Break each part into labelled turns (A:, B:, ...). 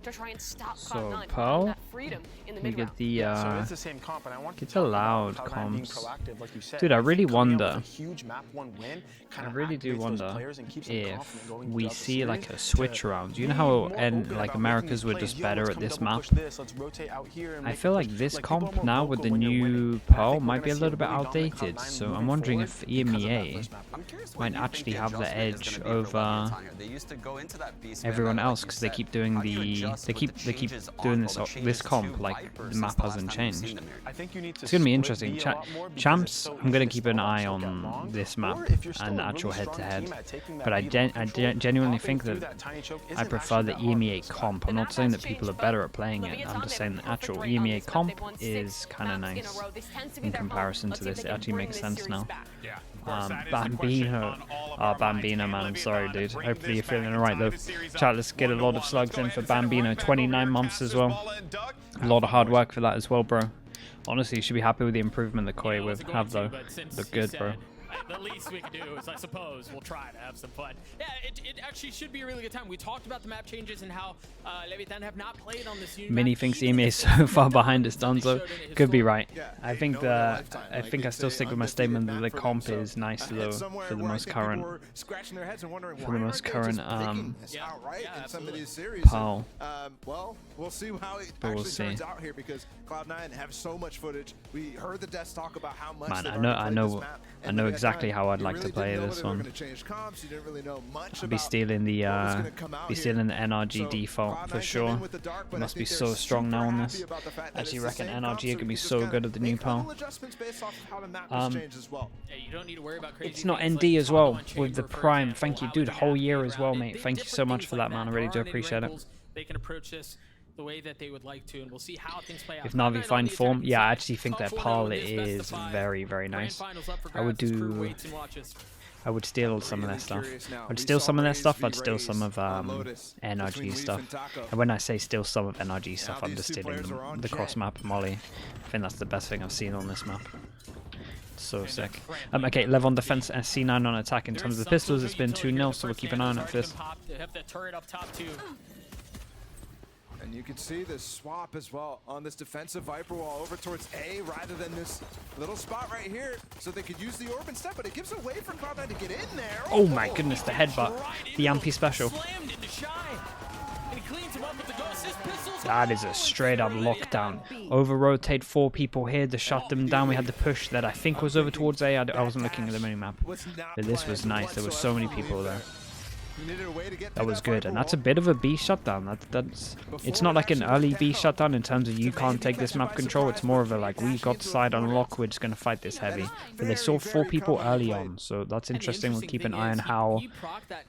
A: to try and stop
B: So,
A: Cloud9 from
B: Pearl,
A: that freedom in the
B: we
A: mid
B: get
A: round.
B: the
C: So it's the same comp, and I want to
B: it's
C: talk
B: allowed
C: about Cloud9 being
B: comps.
C: proactive, like you said.
B: Dude, I really
C: think coming out
B: wonder.
C: with a huge map one win
B: I
C: kinda
B: really do
C: activates those
B: wonder
C: players and keeps them
B: if
C: confident going
B: we
C: throughout the
B: see like
C: series
B: a switch
C: to
B: around. You know
C: be
B: how
C: more
B: and
C: open
B: like
C: about
B: Americas
C: making
B: were
C: these
B: just
C: plays. Yo,
B: better
C: let's
B: at
C: come
B: this
C: double
B: map.
C: push this, let's rotate out here and
B: I
C: make
B: feel
C: a
B: like
C: push.
B: this
C: Like, people
B: comp
C: are more
B: now with
C: vocal
B: the
C: when you're
B: new
C: winning. And I
B: Pearl
C: think we're
B: might be
C: gonna
B: a
C: see
B: little bit
C: really dominant
B: outdated,
C: Cloud9
B: so I'm
C: moving
B: wondering
C: forward
B: if
C: because of that
B: EMEA
C: first map.
B: might actually have the edge over everyone else because they keep doing they keep doing this comp like the map hasn't changed.
C: I think you need to
B: It's gonna be
C: split
B: interesting.
C: B a lot more because it's
B: Champs,
C: so
B: I'm
C: easy
B: gonna
C: to
B: keep an
C: stall,
B: eye
C: so get
B: on
C: long.
B: this map
C: Or if you're still
B: and the
C: a
B: actual
C: really strong
B: head-to-head.
C: team at taking that
B: But I
C: B level control,
B: genuinely
C: popping
B: think
C: through
B: that
C: tiny choke
B: I
C: isn't
B: prefer
C: actually
B: the
C: that hard for
B: EMEA
C: this map.
B: comp. I'm not saying that people are better at playing it. I'm just saying the actual EMEA comp is kind of nice in comparison to this. It actually makes sense now. Bambino. Oh, Bambino, man. I'm sorry, dude. Hopefully you're feeling alright, though. Chat, let's get a lot of slugs in for Bambino. 29 months as well. A lot of hard work for that as well, bro. Honestly, you should be happy with the improvement that Koi will have, though. Look good, bro.
D: The least we can do is, I suppose, we'll try to have some fun. Yeah, it actually should be a really good time. We talked about the map changes and how Leviatán have not played on this new
B: Mini
D: map.
B: thinks EMEA is so far behind us, Donzo. Could be right. I think I still stick with my statement that the comp is nice though for the most current Pearl.
E: Well, we'll see how it
B: But we'll
E: actually
B: see.
E: turns out here because Cloud9 have so much footage. We heard the devs talk about how much
B: Man,
E: they've
B: I
E: already played this
B: know
E: map,
B: I
E: and
B: know
E: Leviatán,
B: exactly how I'd
E: you
B: like
E: really
B: to play
E: didn't know
B: this
E: they were
B: one.
E: gonna change comps. You didn't really know much
B: I'll be
E: about
B: stealing the
E: what was gonna come out here.
B: NRG
E: So
B: default
E: Cloud9
B: for
E: came
B: sure.
E: in with the dark, but
B: It
E: I
B: must be
E: think
B: so
E: they're
B: strong now on
E: super
B: this.
E: happy about the fact that
B: Actually
E: it's the
B: reckon
E: same
B: NRG
E: comp, so
B: are gonna
E: we
B: be
E: can
B: so
E: just
B: good at the new
E: make
B: Pearl.
E: little adjustments based off of how the map has changed as well.
D: Yeah, you don't need to worry about crazy
B: It's not
D: things
B: ND
D: like
B: as well
D: Toggle and
B: with the
D: Chamber, for
B: Prime.
D: example.
B: Thank you,
D: How
B: dude.
D: would you
B: Whole year
D: navigate
B: as well,
D: around it?
B: mate. Thank you so
D: Different
B: much
D: things
B: for
D: like
B: that, man. I really do
D: There are new
B: appreciate it.
D: wrinkles. They can approach this the way that they would like to, and we'll see how things play out.
B: If Navi
D: Cloud9 on
B: find
D: the
B: form,
D: attacking
B: yeah, I
D: side,
B: actually think
D: top
B: that
D: 4
B: Pearl
D: in this best
B: is
D: of 5.
B: very, very
D: Grand
B: nice.
D: finals up for
B: I would
D: grabs as crew
B: do.
D: waits and watches.
B: I would steal some of their
E: Really
B: stuff.
E: curious now.
B: I'd
E: We
B: steal
E: saw
B: some of their
E: Raze
B: stuff.
E: v
B: I'd steal
E: Raze
B: some of
E: on Lotus between
B: NRG
E: Leaf
B: stuff.
E: and Taco.
B: And when I say steal some of NRG stuff,
E: Now
B: I'm
E: these
B: just
E: two
B: stealing
E: players are on
B: the
E: Jet.
B: cross map Molly. I think that's the best thing I've seen on this map. So sick. Okay, Lev on defense and C9 on attack. In terms of the pistols, it's been 2-0, so we'll keep an eye on it first.
D: They have the turret up top too.
E: And you can see the swap as well on this defensive Viper wall over towards A rather than this little spot right here. So they could use the orb instead, but it gives a way for Cloud9 to get in there.
B: Oh my goodness, the headbutt. The Ampy special.
D: Slammed into Shy. And he cleans him up with the ghost. His pistols.
B: That is a straight up lockdown. Over rotate 4 people here to shut them down. We had the push that I think was over towards A. I wasn't looking at the minimap. But this was nice. There were so many people there. That was good, and that's a bit of a B shutdown. It's not like an early B shutdown in terms of you can't take this map control. It's more of a like we got the side on lock, we're just gonna fight this heavy. But they saw 4 people early on, so that's interesting. We'll keep an eye on how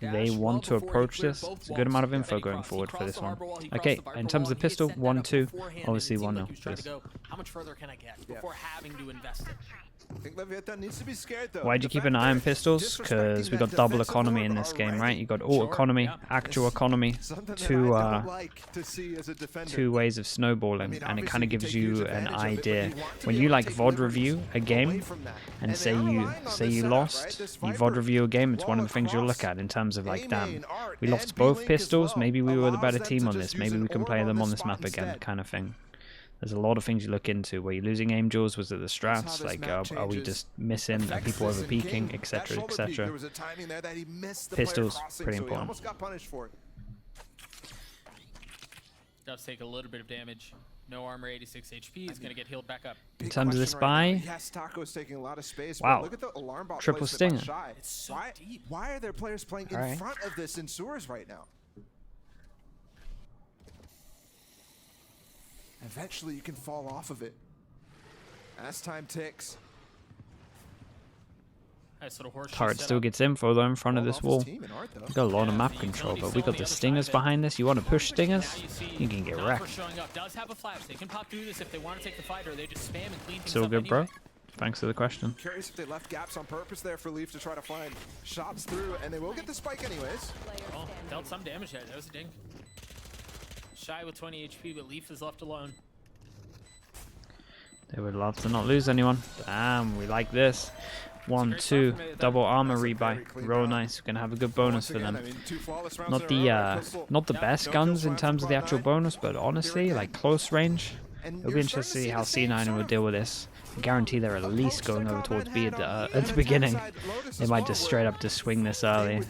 B: they want to approach this. It's a good amount of info going forward for this one. Okay, in terms of pistol, 1-2, obviously 1-0.
D: How much further can I get before having to invest it?
E: I think Leviatán needs to be scared though.
B: Why'd you keep an eye on pistols? Because we got double economy in this game, right? You got alt economy, actual economy, two ways of snowballing, and it kind of gives you an idea. When you like VOD review a game, and say you lost, you VOD review a game, it's one of the things you'll look at in terms of like, damn, we lost both pistols, maybe we were the better team on this, maybe we can play them on this map again, kind of thing. There's a lot of things you look into. Were you losing aim jewels? Was it the strats? Like, are we just missing? Are people over peaking? Etc. Etc. Pistols, pretty important.
D: Does take a little bit of damage. No armor, 86 HP. He's going to get healed back up.
B: In terms of the spy,
E: yes, Taco's taking a lot of space.
B: Wow.
E: Look at the alarm bot
B: Triple
E: placement
B: stinger.
E: by Shy.
D: It's so deep.
E: Why are there players playing in front of this in sewers right now? Eventually, you can fall off of it. As time ticks.
D: Nice little horseshoe
B: turret
D: setup.
B: still gets info though in front of this wall. We got a lot of map control, but we got the stingers behind this. You want to push stingers? You can get wrecked.
D: Showing up does have a flash. They can pop through this if they want to take the fight, or they just spam and clean things
B: Still
D: up
B: good, bro.
D: anyway.
B: Thanks for the question.
E: Curious if they left gaps on purpose there for Leaf to try to find shots through, and they will get the spike anyways.
D: Oh, dealt some damage there. That was a ding. Shy with 20 HP, but Leaf is left alone.
B: They would love to not lose anyone. Damn, we like this. 1, 2, double armor rebuy. Real nice. We're gonna have a good bonus for them. Not the best guns in terms of the actual bonus, but honestly, like close range, it'll be interesting to see how C9 will deal with this. I guarantee they're at least going over towards B at the beginning. They might just straight up just swing this early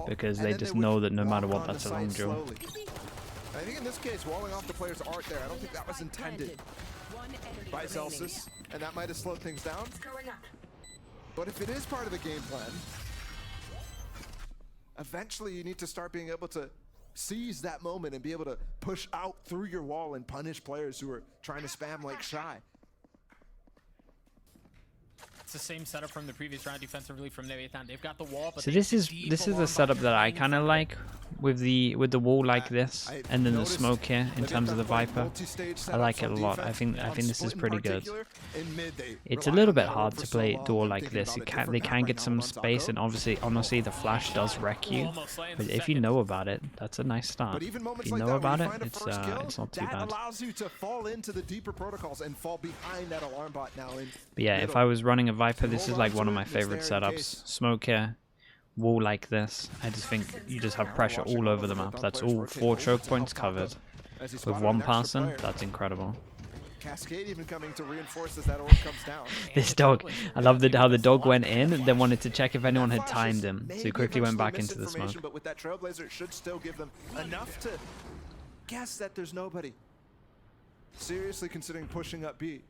B: because they just know that no matter what, that's a long duel.
E: I think in this case, walling off the players aren't there. I don't think that was intended by Celsius, and that might have slowed things down. But if it is part of the game plan, eventually you need to start being able to seize that moment and be able to push out through your wall and punish players who are trying to spam like Shy.
D: It's the same setup from the previous round defensively from Leviatán. They've got the wall, but
B: so this is a setup that I kind of like with the wall like this, and then the smoke here in terms of the Viper. I like it a lot. I think this is pretty good. It's a little bit hard to play duel like this. They can get some space, and honestly, the flash does wreck you. But if you know about it, that's a nice start. If you know about it, it's not too bad.
E: Allows you to fall into the deeper protocols and fall behind that alarm bot now.
B: But yeah, if I was running a Viper, this is like one of my favorite setups. Smoke here, wall like this. I just think you just have pressure all over the map. That's all 4 choke points covered. With one person, that's incredible.
E: Cascade even coming to reinforce as that orb comes down.
B: This dog, I love how the dog went in and then wanted to check if anyone had timed him. So he quickly went back into the smoke.
E: But with that Trailblazer, it should still give them enough to guess that there's nobody seriously considering pushing up B.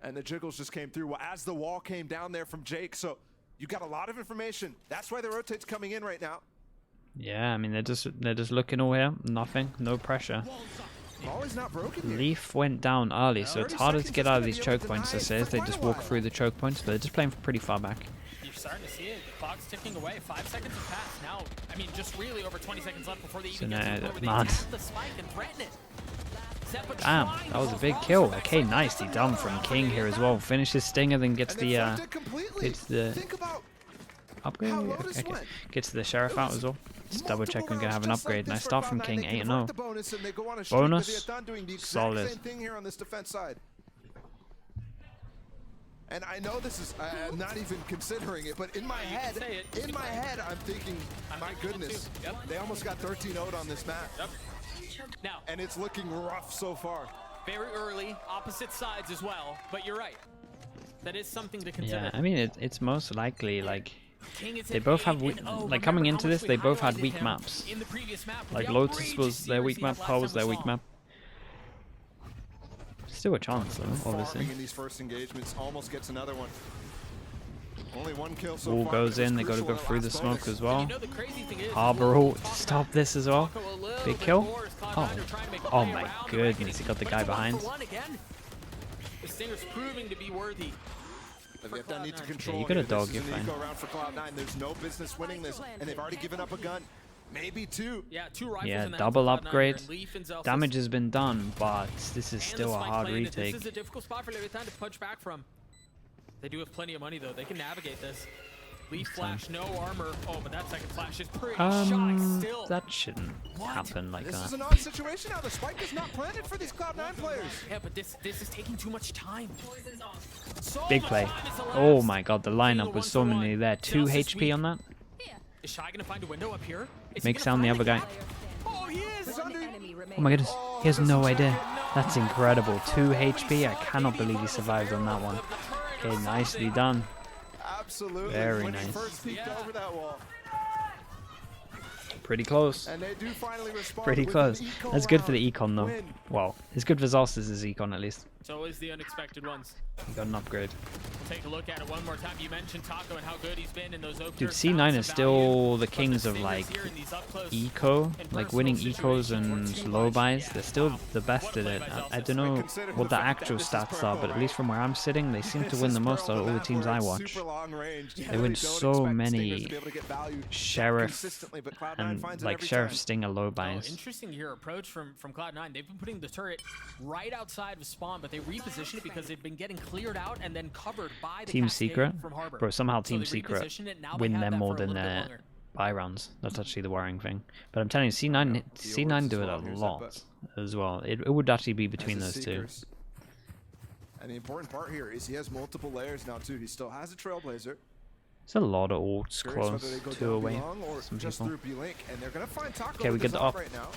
E: And the jiggles just came through as the wall came down there from Jake. So you got a lot of information. That's why the rotate's coming in right now.
B: Yeah, I mean they're just looking all here. Nothing, no pressure.
E: Ball is not broken here.
B: Leaf went down early, so it's harder to get out of these choke points. This is they just walk through the choke points, but they're just playing pretty far back.
D: You're starting to see it. The clock's ticking away. 5 seconds have passed. Now, I mean, just really over 20 seconds left before they even get to the point where they tap the spike and threaten it.
B: Damn, that was a big kill. Okay, nicely done from King here as well. Finishes Stinger, then gets the upgrade. Okay. Gets the Sheriff out as well. Let's double check we're gonna have an upgrade. Nice start from King, 8-0. Bonus, solid.
E: And I know this is, I'm not even considering it, but in my head, I'm thinking, my goodness, they almost got 13-0'd on this map.
D: Now,
E: and it's looking rough so far.
D: Very early, opposite sides as well, but you're right. That is something to consider.
B: Yeah, I mean, it's most likely, like, they both have, like, coming into this, they both had weak maps. Like, Lotus was their weak map, Pearl was their weak map. Still a chance, though, obviously.
E: In these first engagements, almost gets another one. Only one kill so
B: Wall
E: far,
B: goes in, they gotta go through the smoke
E: bonus.
B: as well. Harbor ult to stop this as well. Big kill. Oh my goodness, he got the guy behind.
D: The Stinger's proving to be worthy.
E: Leviatán need to control.
B: Yeah, you got a dog, you're fine.
E: For Cloud9. There's no business winning this, and they've already given up a gun. Maybe 2.
D: Yeah, 2 rifles.
B: Yeah,
D: in the
B: double
D: hands of Cloud9
B: upgrade.
D: here, and Leaf and Zelsis.
B: Damage has been done, but this is still a hard retake.
D: This is a difficult spot for Leviatán to punch back from. They do have plenty of money though. They can navigate this. Leaf flash, no armor. Oh, but that second flash is pretty shy still.
B: That shouldn't happen like
E: This is
B: that.
E: an odd situation now. The spike is not planted for these Cloud9 players.
D: Yeah, but this is taking too much time. So
B: Big
D: much
B: play.
D: time is elapsed.
B: Oh my god, the lineup was so many there. 2 HP on that.
D: Is Shy gonna find a window up here? Is he
B: Make
D: gonna
B: sound the
D: find
B: other guy.
D: Oh, he is!
B: Oh my goodness, he has no idea. That's incredible. 2 HP. I cannot believe he survived on that one. Okay, nicely done.
E: Absolutely.
B: Very
E: When he
B: nice.
E: first peeked over that wall.
B: Pretty close.
E: And they do finally respond
B: Pretty
E: with
B: close.
E: an eco
B: That's good for
E: round
B: the econ though.
E: win.
B: Well, it's good for Zos's econ at least.
D: So is the unexpected ones.
B: He got an upgrade.
D: We'll take a look at it one more time. You mentioned Taco and how good he's been in those openers.
B: Dude, C9 is still the kings of
D: Stingers
B: like
D: here in these up-close
B: eco,
D: and
B: like
D: personal
B: winning
D: situations
B: ecos and
D: were too
B: low
D: much.
B: buys.
D: Yeah.
B: They're still the best
D: What a
B: at
D: play
B: it.
D: by
B: I
D: Zelsis.
B: don't know
E: Consider
B: what
E: the
B: the
E: fact that
B: actual
E: this is
B: stats are,
E: purple,
B: but at least from where I'm sitting, they seem to
E: This
B: win
E: is
B: the most
E: purple
B: out of all the
E: map
B: teams
E: where
B: I
E: it's
B: watch.
E: super long range. You
B: They
E: really
B: win
E: don't
B: so
E: expect
B: many
E: Stingers to be able to get value
B: Sheriff
E: consistently, but Cloud9
B: and
E: finds it
B: like
E: every
B: Sheriff
E: time.
B: Stinger low
D: Oh,
B: buys.
D: interesting to hear approach from Cloud9. They've been putting the turret right outside of spawn, but they repositioned it because they've been getting cleared out and then covered by the
B: Team
D: Cascade
B: Secret,
D: from Harbor.
B: bro. Somehow
D: So
B: Team
D: they
B: Secret
D: repositioned it, now they
B: win
D: have
B: them
D: that
B: more
D: for a
B: than
D: little bit
B: their
D: longer.
B: buy rounds. That's actually the worrying thing. But I'm telling you, C9 C9 do it a
E: Here's that
B: lot
E: button.
B: as well. It would actually be between
E: As
B: those
E: the
B: two.
E: Seekers. And the important part here is he has multiple layers now too. He still has a Trailblazer.
B: There's a lot of ults
E: Curious whether
B: close,
E: they go
B: 2
E: down
B: away.
E: B-Long or
B: Some
E: just
B: people.
E: through B-Link, and they're gonna find Taco.
B: Okay, we
E: with
B: get
E: his
B: the
E: op
B: op.
E: right now.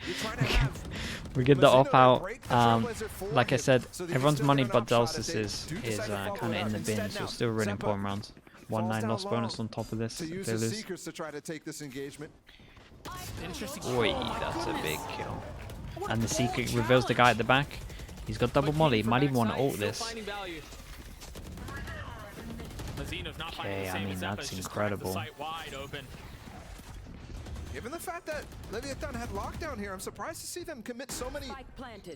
E: You're trying to have
B: We get the
E: Mizuno
B: op out.
E: break the Trailblazer forward
B: Like I
E: here,
B: said,
E: so that you
B: everyone's
E: still
B: money
E: get an
B: but
E: op shot if
B: Delsis
E: they
B: is
E: do decide to follow
B: kind
E: it
B: of
E: up.
B: in the bin,
E: Instead
B: so
E: now,
B: still really
E: Sempa
B: important rounds.
E: falls
B: 1-9
E: down
B: loss bonus
E: low
B: on top of this
E: to
B: if
E: use
B: they
E: his
B: lose.
E: Seekers to try to take this engagement.
D: Interesting.
B: Oi, that's a big kill. And the Seeker reveals the guy at the back. He's got double molly. Might even want to ult this. Okay, I mean, that's incredible.
E: Given the fact that Leviatán had lockdown here, I'm surprised to see them commit so many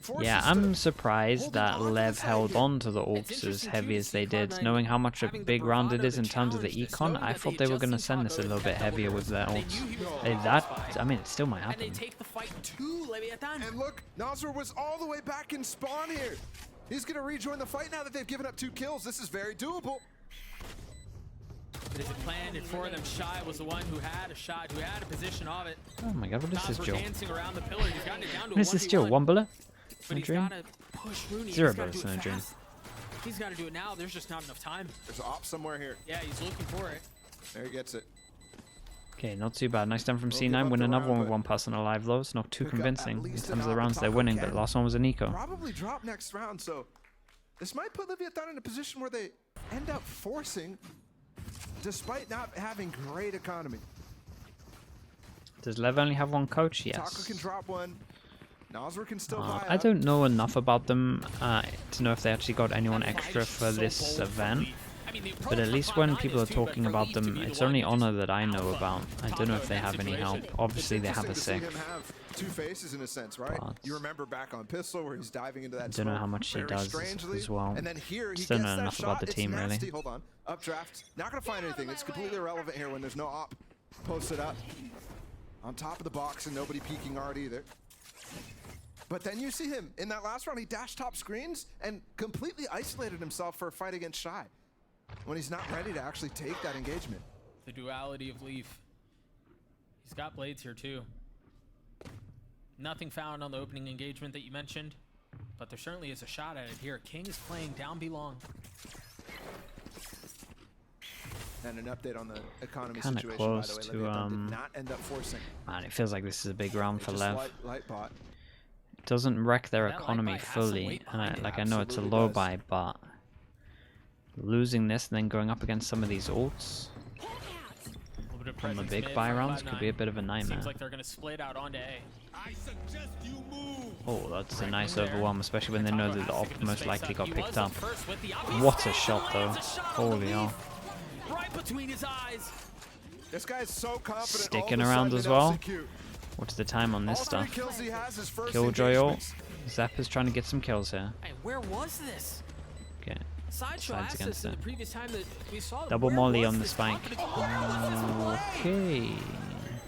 E: forces
B: Yeah,
E: to
B: I'm surprised
E: holding
B: that
E: on to
B: Lev
E: this side
B: held
E: here.
B: on to the ults as heavy as they did, knowing how much a big round it is in terms of the econ. I thought they were going to send this a little bit heavier with their ults. I mean, it still might
D: And they
B: happen.
D: take the fight to Leviatán.
E: And look, Nasr was all the way back in spawn here. He's going to rejoin the fight now that they've given up 2 kills. This is very doable.
D: But is it planned for them? Shy was the one who had a shot, who had a position of it.
B: Oh my god, what is this,
D: Joe?
B: Joe?
D: Dancing around the pillar. He's gotten it down to
B: What is this, Joe? 1 bullet?
D: But
B: In a
D: he's
B: dream?
D: gotta push Rooney.
B: 0
D: He's gotta
B: bullets
D: do
B: in
D: it
B: a dream.
D: fast. He's got to do it now. There's just not enough time.
E: There's an op somewhere here.
D: Yeah, he's looking for it.
E: There he gets it.
B: Okay, not too bad. Nice done from
E: We'll give
B: C9.
E: up
B: Win
E: the
B: another
E: round,
B: one with
E: but
B: 1 person alive though. It's not too
E: pick up at
B: convincing in
E: least
B: terms of
E: an
B: the rounds they're
E: Taco
B: winning, but
E: can
B: last one was a Nico.
E: Probably drop next round, so this might put Leviatán in a position where they end up forcing, despite not having great economy.
B: Does Lev only have 1 coach?
E: Taco
B: Yes.
E: can drop one. Nasr can still buy
B: I
E: up.
B: don't know enough about them to know if they actually got anyone extra for this event. But at least when people are talking about them, it's only Honor that I know about. I don't know if they have any help. Obviously they have a
E: Interesting
B: sick.
E: to see him have 2 faces in a sense, right?
B: But
E: You remember back on Pistol where he's diving into that
B: I don't know
E: smoke
B: how much he
E: very
B: does
E: strangely,
B: as well.
E: And then here he
B: Still
E: gets
B: don't know
E: that
B: enough
E: shot.
B: about the
E: It's
B: team, really.
E: nasty. Hold on. Updraft. Not going to find anything. It's completely irrelevant here when there's no op posted up on top of the box and nobody peeking art either. But then you see him in that last round. He dashed top screens and completely isolated himself for a fight against Shy when he's not ready to actually take that engagement.
D: The duality of Leaf. He's got blades here too. Nothing found on the opening engagement that you mentioned, but there certainly is a shot at it here. King is playing down belong.
E: And an update on the economy
B: Kinda
E: situation,
B: close
E: by the way.
B: to,
E: Leviatán did not end up forcing.
B: Man, it feels like this is a big round for
E: Just
B: Lev.
E: light bot.
B: It doesn't wreck their
D: That light
B: economy
D: buy has some
B: fully.
D: weight
B: And
D: behind it.
B: I know it's a
E: Absolutely
B: low
E: does.
B: buy, but losing this and then going up against some of these ults
D: A little bit of
B: on the
D: presence
B: big
D: mid,
B: buy
D: 5-9.
B: rounds could be a bit of a nightmare.
D: Seems like they're gonna split out onto A.
B: Oh, that's a
D: Right
B: nice
D: there.
B: overwhelm, especially when they know that the
D: Taco has
B: op
D: to get the
B: most
D: space
B: likely
D: up.
B: got
D: He
B: picked
D: was
B: up.
D: the first with the op.
B: What a shot, though.
D: It's a shot on the
B: Holy hell.
D: Leaf. Right between his eyes.
E: This guy's so confident.
B: Sticking
E: all of a
B: around
E: sudden
B: as
E: in
B: well.
E: LCQ.
B: What's the time on this
E: All
B: stuff?
E: 3 kills he has his first
B: Killjoy ult.
E: engagements.
B: Zappa's trying to get some kills here.
D: Hey, where was this?
B: Okay.
D: Sideshow
B: Sides
D: asked
B: against
D: us in
B: it.
D: the previous time that we saw them.
B: Double
D: Where
B: molly
D: was
B: on the
D: this
B: spike.
D: confidence?
B: Okay.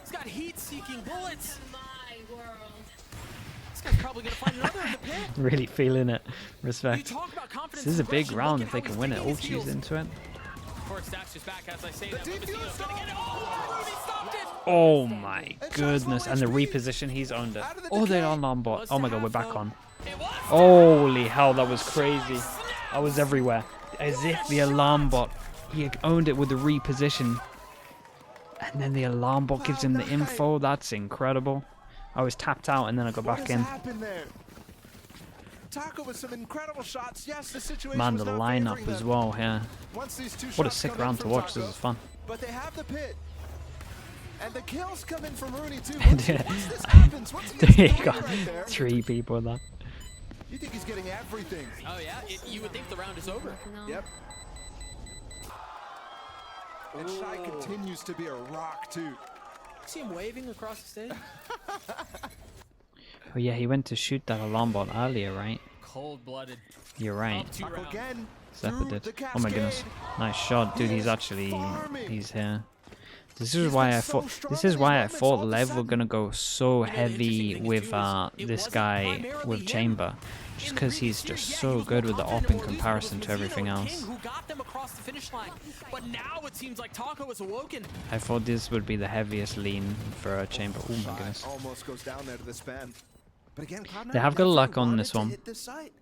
D: He's got heat-seeking bullets. This guy's probably gonna find another in the pit.
B: Really feeling it.
D: You
B: Respect.
D: talk about confidence.
B: This is a
D: and
B: big
D: aggression.
B: round
D: Look
B: if
D: at
B: they
D: how
B: can win it.
D: he's
B: Ult
D: picking his
B: cheese
D: heels.
B: into it.
D: Court stacks just back as I say
E: The
D: that.
E: defuse
D: Vecino's gonna
E: stop.
D: get it. Oh, he stopped it.
B: Oh my
E: And
B: goodness. And the
E: Chasmo
B: reposition, he's owned it.
E: Out of the
B: Oh, they're
E: decay.
B: on bot.
D: Was
B: Oh my
D: to
B: god, we're
D: have,
B: back
D: though.
B: on.
D: It was.
B: Holy hell, that was crazy. I was everywhere. As if the alarm bot, he owned it with the reposition. And then the alarm bot gives him the info. That's incredible. I was tapped out and then I got
E: What
B: back
E: has
B: in.
E: happened there? Taco with some incredible shots. Yes, the situation
B: Man,
E: was
B: the
E: not
B: lineup
E: favoring
B: as
E: them.
B: well, yeah.
E: Once these 2
B: What a
E: shots
B: sick
E: come in
B: round to
E: from
B: watch.
E: Taco,
B: This is fun.
E: But they have the pit. And the kills come in from Rooney too.
B: And,
E: Once this happens, once he gets
B: He
E: going
B: got
E: right there,
B: 3 people with that.
E: you think he's getting everything.
D: Oh yeah, you would think the round is over.
E: Yep. And Shy continues to be a rock too.
D: See him waving across the stage.
B: Oh yeah, he went to shoot that alarm bot earlier, right?
D: Cold-blooded.
B: You're right.
D: Up 2
E: Taco
D: rounds.
E: again.
B: Zappa
E: through
B: did.
E: the
B: Oh my goodness.
E: cascade.
B: Nice shot. Dude, he's
E: He is
B: actually
E: farming.
B: he's here. This is
E: He's
B: why
E: been
B: I
E: so
B: thought
E: strong
B: this
E: in
B: is
E: these
B: why I
E: moments
B: thought
E: all of a
B: Lev were
E: sudden.
B: gonna go so
D: You know, the interesting
B: heavy
D: thing
B: with
D: too is it
B: this
D: wasn't
B: guy
D: primarily
B: with
D: him.
B: Chamber. Just
D: In
B: because
D: the
B: he's
D: previous
B: just
D: year, yeah, he
B: so
D: was
B: good
D: more
B: with the op
D: confident
B: in
D: more easily
B: comparison
D: with
B: to everything
D: Mizuno and
B: else.
D: King, who got them across the finish line. But now it seems like Taco was awoken.
B: I thought this would be the heaviest lean for a Chamber. Oh my
E: Shy
B: goodness.
E: almost goes down there to the span. But again, Cloud9
B: They have got
E: never
B: luck on
E: wanted
B: this
E: to
B: one.
E: hit this site.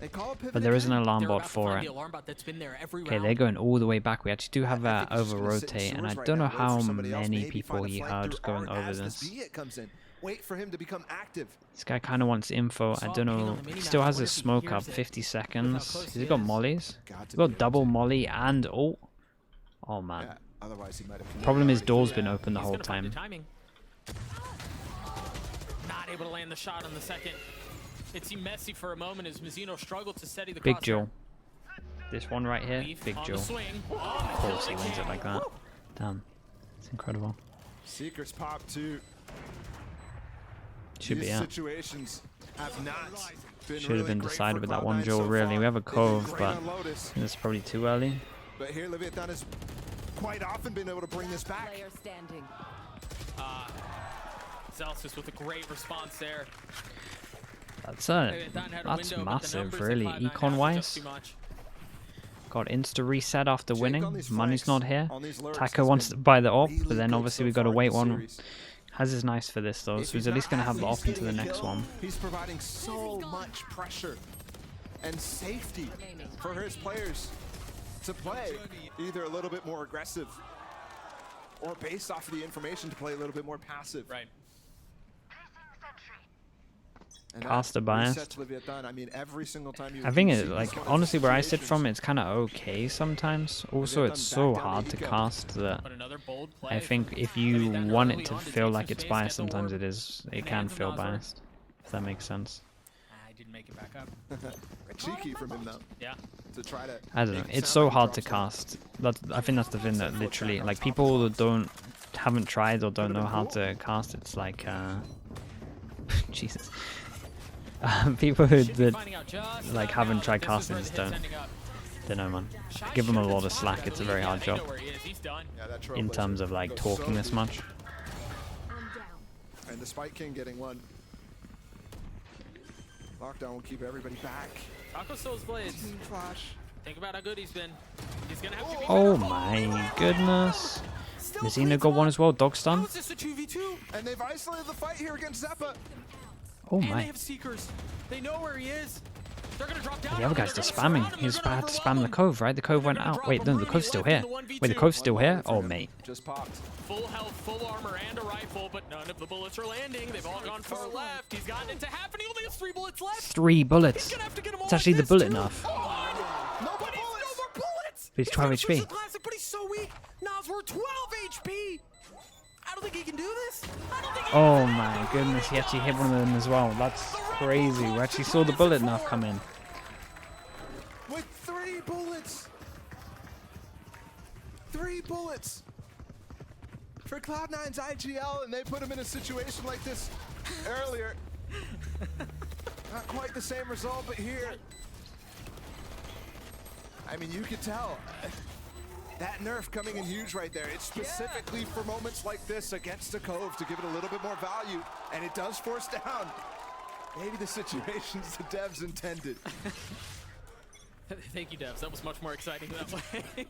E: They call a pivot
B: But there is an
E: again.
B: alarm
D: They're
B: bot
D: about to
B: for
D: find
B: it.
D: the alarm bot that's been there every
B: Okay,
D: round.
B: they're going all the way back. We actually do have
E: I think he's
B: over
E: just gonna sit in
B: rotate, and I
E: sewers
B: don't know
E: right now, wait
B: how
E: for somebody else,
B: many
E: maybe
B: people
E: find a
B: he
E: flank
B: heard
E: through
B: going
E: Art
B: over
E: as
B: this.
E: B hit comes in. Wait for him to become active.
B: This guy kind of wants info. I
D: Saw
B: don't
D: a ping
B: know.
D: on the
B: He
D: mini-map.
B: still
D: I
B: has
D: wonder
B: his
D: if he
B: smoke
D: hears
B: up.
D: it.
B: 50
D: Look how
B: seconds.
D: close
B: Has
D: he
B: he got
D: is.
B: mollies?
E: Got
B: He's
E: to
B: got
E: be
B: double
E: able to.
B: molly and ult. Oh man.
E: Yeah, otherwise he might have.
B: Problem is
E: already.
B: door's been open the
D: He's
B: whole
D: gonna find
B: time.
D: the timing. Not able to land the shot on the second. It seemed messy for a moment as Mizzino struggled to steady the
B: Big
D: crosshair.
B: Jewel. This one right here,
D: Leaf
B: Big
D: on the
B: Jewel.
D: swing.
B: Of course he wins it like that. Damn. It's incredible.
E: Secrets pop too.
B: Should be
E: These
B: out.
E: situations have not been
B: Should
E: really
B: have been
E: great
B: decided
E: for
B: with that
E: Cloud9
B: one jewel,
E: so
B: really.
E: far.
B: We have a
E: They've been
B: cove,
E: great
B: but
E: on Lotus,
B: it's probably too early.
E: but here Leviatán has quite often been able to bring this back.
A: Player standing.
D: Celsius with a great response there.
B: That's
D: Leviatán had a
B: that's
D: window, but the
B: massive,
D: numbers that
B: really.
D: Cloud9 have is just
B: Econ-wise,
D: too much.
B: got insta reset after
E: Jake on
B: winning.
E: these
B: Money's
E: flanks,
B: not here.
E: on these lurks
B: Taco
E: has
B: wants
E: been
B: to buy the op,
E: really
B: but then
E: good
B: obviously
E: so
B: we got to
E: far in
B: wait
E: this
B: one.
E: series.
B: Has his nice for this though,
E: If
B: so he's
E: he's
B: at least
E: not
B: gonna have the
E: least
B: op into the
E: getting a
B: next
E: kill,
B: one.
E: He's providing so much pressure and safety for his players to play either a little bit more aggressive or based off of the information to play a little bit more passive.
D: Right.
E: And
B: Caster
E: that
B: biased.
E: resets Leviatán. I mean, every single time you
B: I think
E: see
B: it,
E: these
B: like,
E: kind of
B: honestly, where I sit
E: situations,
B: from, it's kind of okay sometimes. Also, it's so hard to cast that
D: But another bold play
B: I think
D: from
B: if you
D: Leviatán
B: want
D: early
B: it to
D: on
B: feel
D: take
B: like
D: some
B: it's
D: space,
B: biased,
D: get the
B: sometimes
D: orb.
B: it is. It
D: In the
B: can
D: hands of
B: feel
D: Nazar.
B: biased. If that makes sense.
D: I didn't make it back up.
E: cheeky from him though
D: Yeah.
E: to try to.
B: I don't know.
E: make it
B: It's
E: sound
B: so
E: like he
B: hard to
E: drops one.
B: cast. I think that's the thing that literally, like, people that haven't tried or don't know how to cast, it's like, Jesus. People who
D: Should be
B: that
D: finding out just
B: like
D: about
B: haven't
D: now
B: tried
D: that this is
B: casting
D: where
B: just
D: the hit's
B: don't
D: ending up.
B: know, man.
D: Shot
B: Give them a
D: should
B: lot
D: have
B: of
D: been
B: slack.
D: tapped,
B: It's a
D: I
B: very
D: believe.
B: hard
D: Yeah,
B: job
D: they know where he is. He's done.
E: Yeah, that
B: in
E: Trailblazer
B: terms of like
E: goes
B: talking
E: so
B: this
E: deep.
B: much.
A: I'm down.
E: And the Spike King getting one. Lockdown will keep everybody back.
D: Taco still has blades.
E: Team Flash.
D: Think about how good he's been. He's gonna have to be
B: Oh
D: better.
B: my goodness.
D: Still
B: Mizzino
D: bleeds
B: got
D: him
B: one
D: up.
B: as well. Dog
D: How
B: stun.
D: is this a 2v2?
E: And they've isolated the fight here against Zeppa.
B: Oh
D: And they
B: my.
D: have seekers. They know where he is. They're gonna drop down.
B: The other guy's
D: They're
B: just
D: gonna surround
B: spamming.
D: him.
B: He's
D: They're gonna
B: about to spam
D: overwhelm
B: the
D: him.
B: cove, right? The cove
D: They're
B: went
D: gonna
B: out.
D: drop
B: Wait,
D: a
B: no, the
D: Bruni
B: cove's still
D: left in
B: here.
D: the
B: Wait, the
D: 1v2.
B: cove's still here?
E: For
B: Oh,
E: him.
B: mate.
E: Just popped.
D: Full health, full armor, and a rifle, but none of the bullets are landing. They've all gone far left. He's gotten it to half, and he only has 3 bullets left.
B: 3
D: He's
B: bullets.
D: gonna have to get them all
B: It's actually
D: like
B: the
D: this,
B: bullet
D: too.
B: enough.
E: No more
D: But he's
E: bullets.
D: no more bullets.
B: But he's 12
D: gonna switch
B: HP.
D: to classic, but he's so weak. Nas, we're 12 HP. I don't think he can do this. I don't think he
B: Oh
D: can.
B: my goodness, he actually hit one of them as well. That's crazy. We actually saw the bullet enough come in.
E: With 3 bullets. 3 bullets. For Cloud9's IGL, and they put him in a situation like this earlier. Not quite the same result, but here. I mean, you could tell. That nerf coming in huge right there. It's specifically for moments like this against the Cove to give it a little bit more value, and it does force down. Maybe the situations the devs intended.
D: Thank you, Devs. That was much more exciting that way.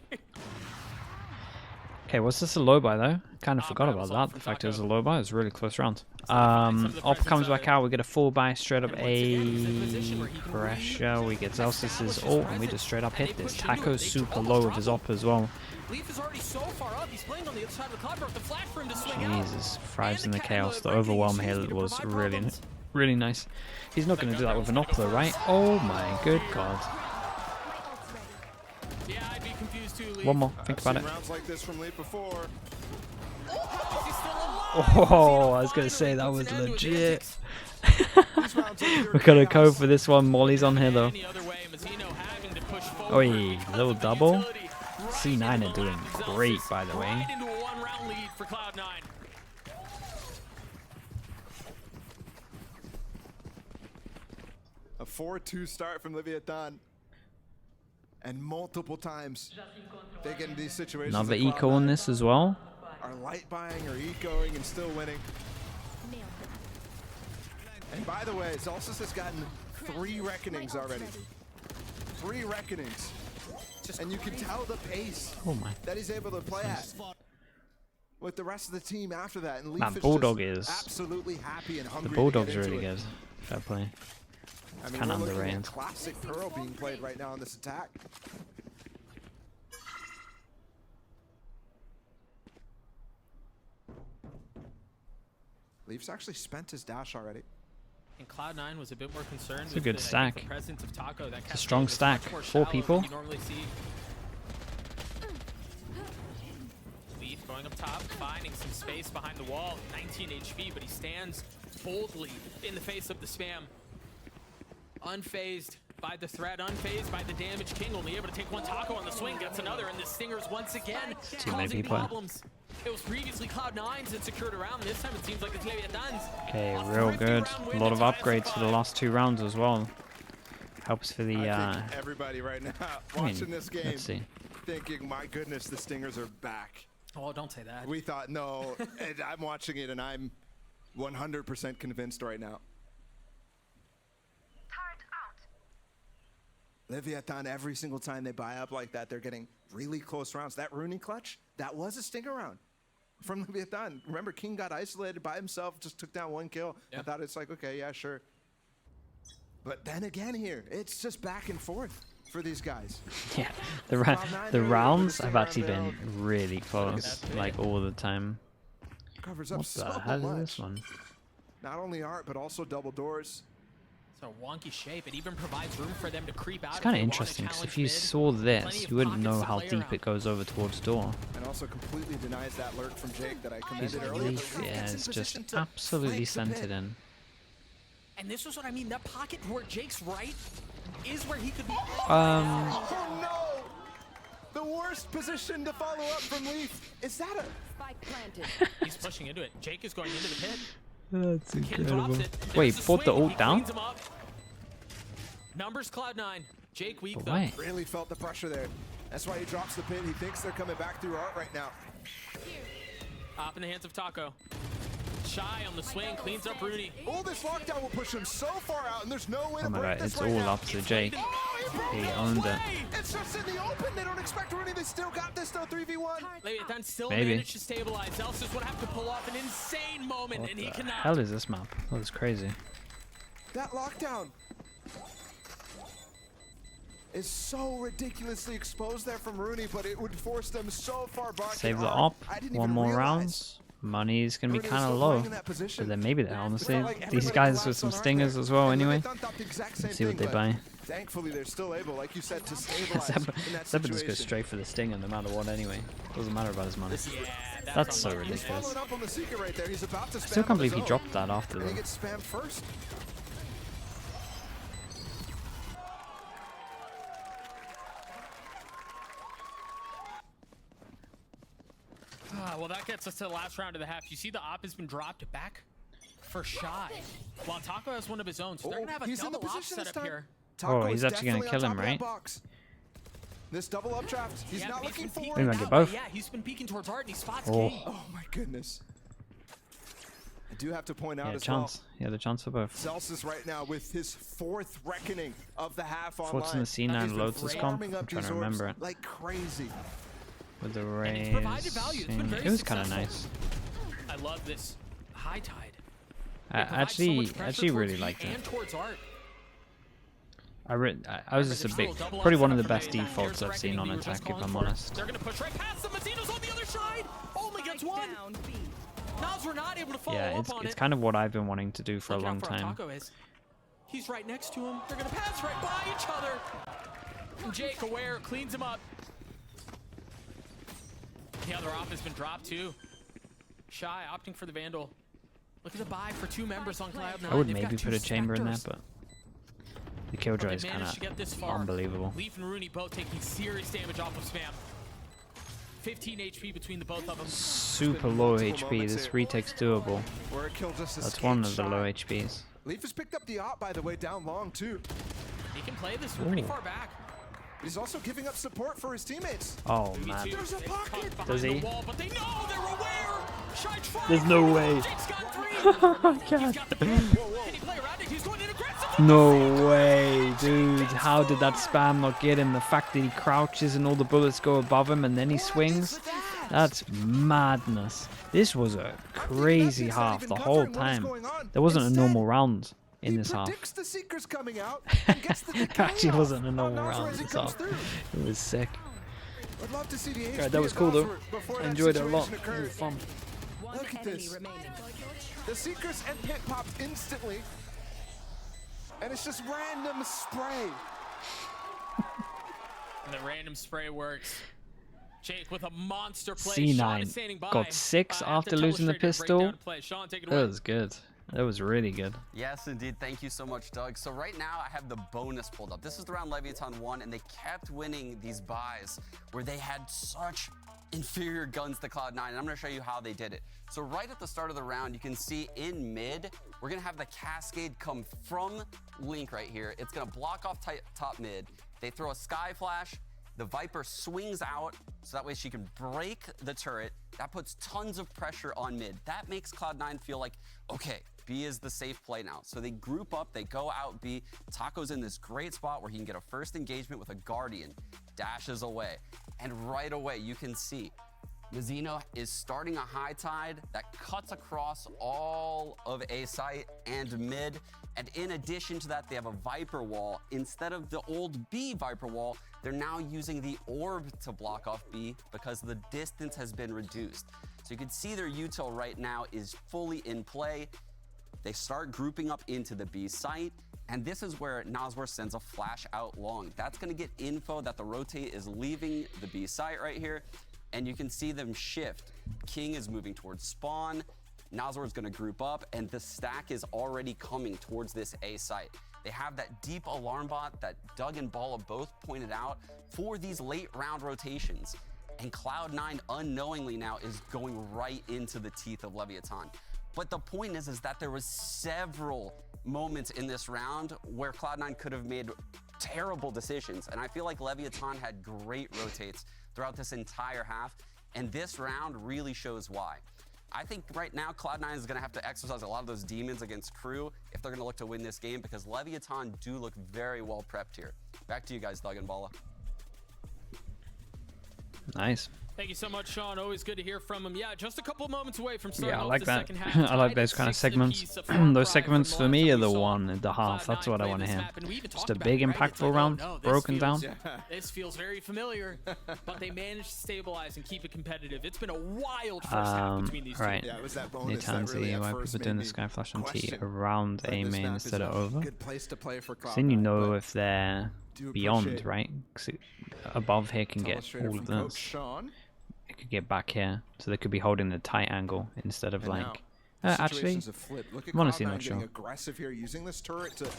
B: Okay, was this a low buy though? Kind of forgot
D: that
B: about
D: was all
B: that.
D: from
B: The fact it was a
D: Taco.
B: low buy, it was a really close round.
D: some of the
B: Op
D: presence
B: comes
D: of
B: back
D: it.
B: out, we get a full buy straight up
D: And once again, he's in a position
B: A
D: where he can
B: pressure, we get Zelsis's
D: establish his
B: ult, and we
D: presence,
B: just straight up
D: and
B: hit
D: they
B: this.
D: push into it.
B: Taco's
D: They
B: super
D: almost
B: low with
D: drop
B: his
D: him.
B: op as well.
D: Leaf is already so far up. He's playing on the other side of the cloud. The flash for him to swing out.
B: Jesus, thrives in
D: And
B: the chaos. The
D: breaking
B: overwhelm
D: seems
B: here
D: to
B: was
D: provide
B: really,
D: problems.
B: really nice. He's not going to do that with an op though, right? Oh my good god.
D: Yeah, I'd be confused too, Leaf.
B: One more, think
E: I've
B: about
E: seen
B: it.
E: rounds like this from Leap before.
D: He's still alive.
B: Oh, I was going
D: Finally
B: to say that
D: puts
B: was
D: an end to his
B: legit.
D: antics.
E: These rounds are pure
B: We're going to
E: chaos.
B: go for this one. Molly's on here though.
D: Any other way, Mizzino having to push forward
B: Oi,
D: because
B: little
D: of the
B: double.
D: utility. Right
B: C9
D: into
B: are
D: the
B: doing
D: line of
B: great,
D: Zelsis.
B: by the way.
D: Right into a 1-round lead for Cloud9.
E: A 4-2 start from Leviatán. And multiple times they get in these situations.
B: Another
E: that
B: eco on
E: Cloud9
B: this as well.
E: Are light buying or ecoing and still winning. And by the way, Zelssis has gotten 3 reckonings already. 3 reckonings. And you can tell the pace
B: Oh my.
E: that he's able to play at with the rest of the team after that. And Leaf
B: That
E: is
B: Bulldog
E: just
B: is-
E: absolutely happy and
B: The
E: hungry.
B: Bulldog's
E: to get
B: really
E: into it.
B: good. Fair play.
E: I mean,
B: kinda
E: we're looking
B: underrated.
E: at classic Pearl being played right now on this attack. Leaf's actually spent his dash already.
D: And Cloud9 was a bit more concerned
B: It's a
D: with
B: good
D: the,
B: stack.
D: the presence of Taco. That
B: It's a strong stack. 4 people.
D: You normally see. Leaf going up top, finding some space behind the wall. 19 HP, but he stands boldly in the face of the spam. Unfazed by the threat, unfazed by the damage. King only able to take one Taco on the swing, gets another, and the Stingers once again causing problems. It was previously Cloud9's that secured a round. This time it seems like it's Leviatán's.
B: Okay, real good. A lot of upgrades for the last 2 rounds as well. Helps for the.
E: I think everybody right now watching this game,
B: let's see.
E: thinking, "My goodness, the Stingers are back."
D: Oh, don't say that.
E: We thought, no, and I'm watching it and I'm 100% convinced right now. Leviatán, every single time they buy up like that, they're getting really close rounds. That Rooney clutch, that was a Stinger round from Leviatán. Remember, King got isolated by himself, just took down 1 kill.
D: Yeah.
E: I thought it's like, okay, yeah, sure. But then again here, it's just back and forth for these guys.
B: Yeah, the rounds have actually been really close, like all the time.
E: Covers up
B: What
E: so
B: the hell
E: much.
B: is this one?
E: Not only art, but also double doors.
D: It's a wonky shape. It even provides room for them to creep out.
B: It's kind of interesting because if you saw this, you wouldn't know how deep it goes over towards door.
E: And also completely denies that lurk from Jake that I commended earlier.
B: Leaf,
E: but
B: yeah,
E: gets in
B: it's
E: position
B: just
E: to
B: absolutely
E: flank the pit.
B: centered in.
D: And this is what I mean. That pocket where Jake's right is where he could be.
E: Oh no! The worst position to follow up from Leaf. Is that a...
A: Spike planted.
D: He's pushing into it. Jake is going into the pit.
B: That's
D: King drops it.
B: Wait,
D: There's
B: fought the
D: swing.
B: ult
D: He
B: down?
D: cleans him up. Numbers Cloud9. Jake weak
B: But
D: though.
B: why?
E: Really felt the pressure there. That's why he drops the pit. He thinks they're coming back through art right now.
D: Up in the hands of Taco. Shy on the swing, cleans up Rooney.
E: Oh, this lockdown will push him so far out, and there's no way to
B: Oh my
E: break
B: god,
E: this
B: it's
E: right
B: all
E: now.
B: up to Jake.
E: Oh, he broke
B: He
E: it.
B: owned it.
E: It's just in the open. They don't expect Rooney. They still got this though. 3v1.
D: Leviatán still
B: Maybe.
D: managed to stabilize. Elsis would have to pull off an insane moment,
B: What
D: and he
B: the
D: cannot.
B: hell is this map? That was crazy.
E: That lockdown is so ridiculously exposed there from Rooney, but it would force them so far back.
B: Save
E: in
B: the
E: art.
B: op.
E: I didn't
B: 1
E: even
B: more
E: realize
B: rounds. Money's gonna be
E: Rooney was
B: kind of
E: still
B: low.
E: playing in that position.
B: But then maybe they
E: It
B: honestly,
E: felt like
B: these
E: everybody
B: guys
E: collapsed
B: with some
E: on art
B: stingers
E: there.
B: as well.
E: And
B: anyway,
E: Leviatán thought the exact same
B: let's see what
E: thing,
B: they
E: but
B: buy.
E: Thankfully, they're still able, like you said, to stabilize in that
B: Zebra just goes
E: situation.
B: straight for the stinger no matter what. Anyway, doesn't matter about his money.
D: Yeah,
B: That's so
D: unlucky.
E: He's
B: ridiculous.
E: following up on the secret right there. He's about to spam
B: Still
E: on
B: can't believe
E: his
B: he
E: own,
B: dropped that after
E: and he
B: though.
E: gets spammed first.
D: Well, that gets us to the last round of the half. You see the op has been dropped back for Shy. While Taco has one of his own, so they're going to have a
E: he's in the
D: double op
E: position this
D: setup
E: time.
D: here.
E: Taco
B: Oh, he's
E: is
B: actually gonna
E: definitely
B: kill
E: on
B: him,
E: top of that
B: right?
E: box. This double updraft, he's
D: Yeah,
E: not
D: but
E: looking
D: been
E: for
D: peeking
E: one.
B: Maybe I get
D: out,
B: both.
D: Yeah, he's been peeking towards Art and he spots
B: Oh.
D: King.
E: Oh my goodness. I do have to point out
B: Yeah,
E: as
B: chance. He had a chance for both.
E: well, Celsius right now with his 4th reckoning of the half online.
B: Fourth's in the C9
E: He's been
B: Lotus comp.
E: farming up
B: I'm trying
E: these
B: to
E: orbs
B: remember it.
E: like crazy.
B: With the
D: And it's
B: raise.
D: provided value. It's been very
B: It was kind of
D: successful.
B: nice.
D: I love this high tide.
B: I
D: It provides so much
B: actually
D: pressure
B: really
D: towards
B: liked
D: E
B: it.
D: and towards Art.
B: I was just a big, probably one of the best defaults I've seen on attack, if I'm honest.
D: They're going to push right past the Mazino's on the other side. Only gets one.
A: Down B.
D: Nas were not able to follow
B: Yeah,
D: up on
B: it's
D: it.
B: kind of what I've been wanting to do for a
D: Look out
B: long
D: for how
B: time.
D: Taco is. He's right next to him. They're going to pass right by each other. And Jake, aware, cleans him up. The other op has been dropped too. Shy opting for the Vandal. Look at the buy for 2 members on Cloud9.
B: I would
D: They've got
B: maybe
D: 2
B: put a chamber in there,
D: Spectres.
B: but the killjoy
D: They
B: is kind
D: managed to get this
B: of
D: far.
B: unbelievable.
D: Leaf and Rooney both taking serious damage off of Spam. 15 HP between the both of them.
B: Super low HP. This retake's doable.
E: Where a kill just
B: That's
E: escaped
B: one of the
E: Shy.
B: low HPs.
E: Leaf has picked up the op, by the way, down long too.
D: He can play this from pretty
B: Ooh.
D: far back.
E: He's also giving up support for his teammates.
B: Oh
D: Me
B: man.
D: too.
E: There's a
D: They've
E: pocket.
D: tucked behind
B: Does
D: the
B: he?
D: wall, but they know they're aware. Shy tries.
B: There's no way.
D: Jake's got 3.
B: Oh my
D: He's
B: god.
D: got the pin. Can he play around it? He's going in aggressive.
B: No way, dude. How did that spam not get him? The fact that he crouches and all the bullets go above him and then he swings. That's madness. This was a crazy half the whole time. There wasn't a normal round in
E: he
B: this half.
E: predicts the Seekers coming out and gets the
B: It actually
E: chaos
B: wasn't a
E: on
B: normal
E: Nasr
B: round
E: as he
B: this
E: comes
B: half.
E: through.
B: It was sick.
E: I'd love to see the HP
B: Alright, that was
E: of
B: cool though.
E: Nasr before
B: I
E: that
B: enjoyed it a lot.
E: situation
B: It was
E: occurred.
B: fun.
A: One
E: Look at
A: enemy
E: this.
A: remaining.
E: The Seekers and Pit popped instantly. And it's just random spray.
D: And the random spray works. Jake with a monster play. Sean is standing
B: C9
D: by.
B: got 6 after losing the pistol. That was good. That was really good.
F: Yes, indeed. Thank you so much, Doug. So right now, I have the bonus pulled up. This is the round Leviatán won, and they kept winning these buys where they had such inferior guns to Cloud9, and I'm going to show you how they did it. So right at the start of the round, you can see in mid, we're going to have the Cascade come from Link right here. It's going to block off top mid. They throw a Sky Flash. The Viper swings out, so that way she can break the turret. That puts tons of pressure on mid. That makes Cloud9 feel like, okay, B is the safe play now. So they group up, they go out B. Taco's in this great spot where he can get a first engagement with a Guardian. Dashes away. And right away, you can see Mazino is starting a high tide that cuts across all of A site and mid. And in addition to that, they have a Viper wall. Instead of the old B Viper wall, they're now using the orb to block off B because the distance has been reduced. So you can see their util right now is fully in play. They start grouping up into the B site. And this is where Nasr sends a flash out long. That's gonna get info that the rotate is leaving the B site right here. And you can see them shift. King is moving towards spawn. Nasr is gonna group up, and the stack is already coming towards this A site. They have that deep alarm bot that Doug and Balla both pointed out for these late round rotations. And Cloud9 unknowingly now is going right into the teeth of Leviatán. But the point is that there was several moments in this round where Cloud9 could have made terrible decisions. And I feel like Leviatán had great rotates throughout this entire half. And this round really shows why. I think right now Cloud9 is going to have to exercise a lot of those demons against Crew if they're going to look to win this game, because Leviatán do look very well prepped here. Back to you guys, Doug and Balla.
B: Nice.
D: Thank you so much, Sean. Always good to hear from him. Yeah, just a couple moments away from starting
B: Yeah, I
D: off
B: like
D: the
B: that.
D: second half.
B: I like
D: Tied
B: those
D: at
B: kind of
D: 6
B: segments.
D: apiece, a far cry
B: Those segments
D: from
B: for
D: the
B: me are
D: last
B: the
D: time we saw
B: one and the half. That's
D: Cloud9
B: what I
D: play
B: want to
D: this
B: hear.
D: map, and we even
B: Just
D: talked
B: a
D: about
B: big
D: it, right? It's
B: impactful
D: like, oh,
B: round,
D: no, this
B: broken down.
D: feels- This feels very familiar, but they managed to stabilize and keep it competitive. It's been a wild first half between these
B: Right.
E: Yeah, it was that
B: New
E: bonus
B: town
E: that really
B: see
E: at
B: why
E: first
B: people doing
E: made
B: the
E: me
B: Sky Flash on T
E: question
B: around
E: whether
B: A
E: this
B: main
E: map
B: instead
E: is
B: of
E: a
B: over.
E: good place to play for
B: So then you
E: Cloud9,
B: know
E: but
B: if they're
E: do
B: beyond,
E: appreciate
B: right? 'Cause above here can
E: tell
B: get
E: us straight
B: all
E: from
B: of
E: Coach
B: this.
E: Sean.
B: It could get back here, so they could be holding the tight angle instead of
E: And now,
B: like.
E: the
B: Actually,
E: situations have flipped. Look at
B: I'm honestly
E: Cloud9
B: not
E: getting
B: sure.
E: aggressive here, using this turret to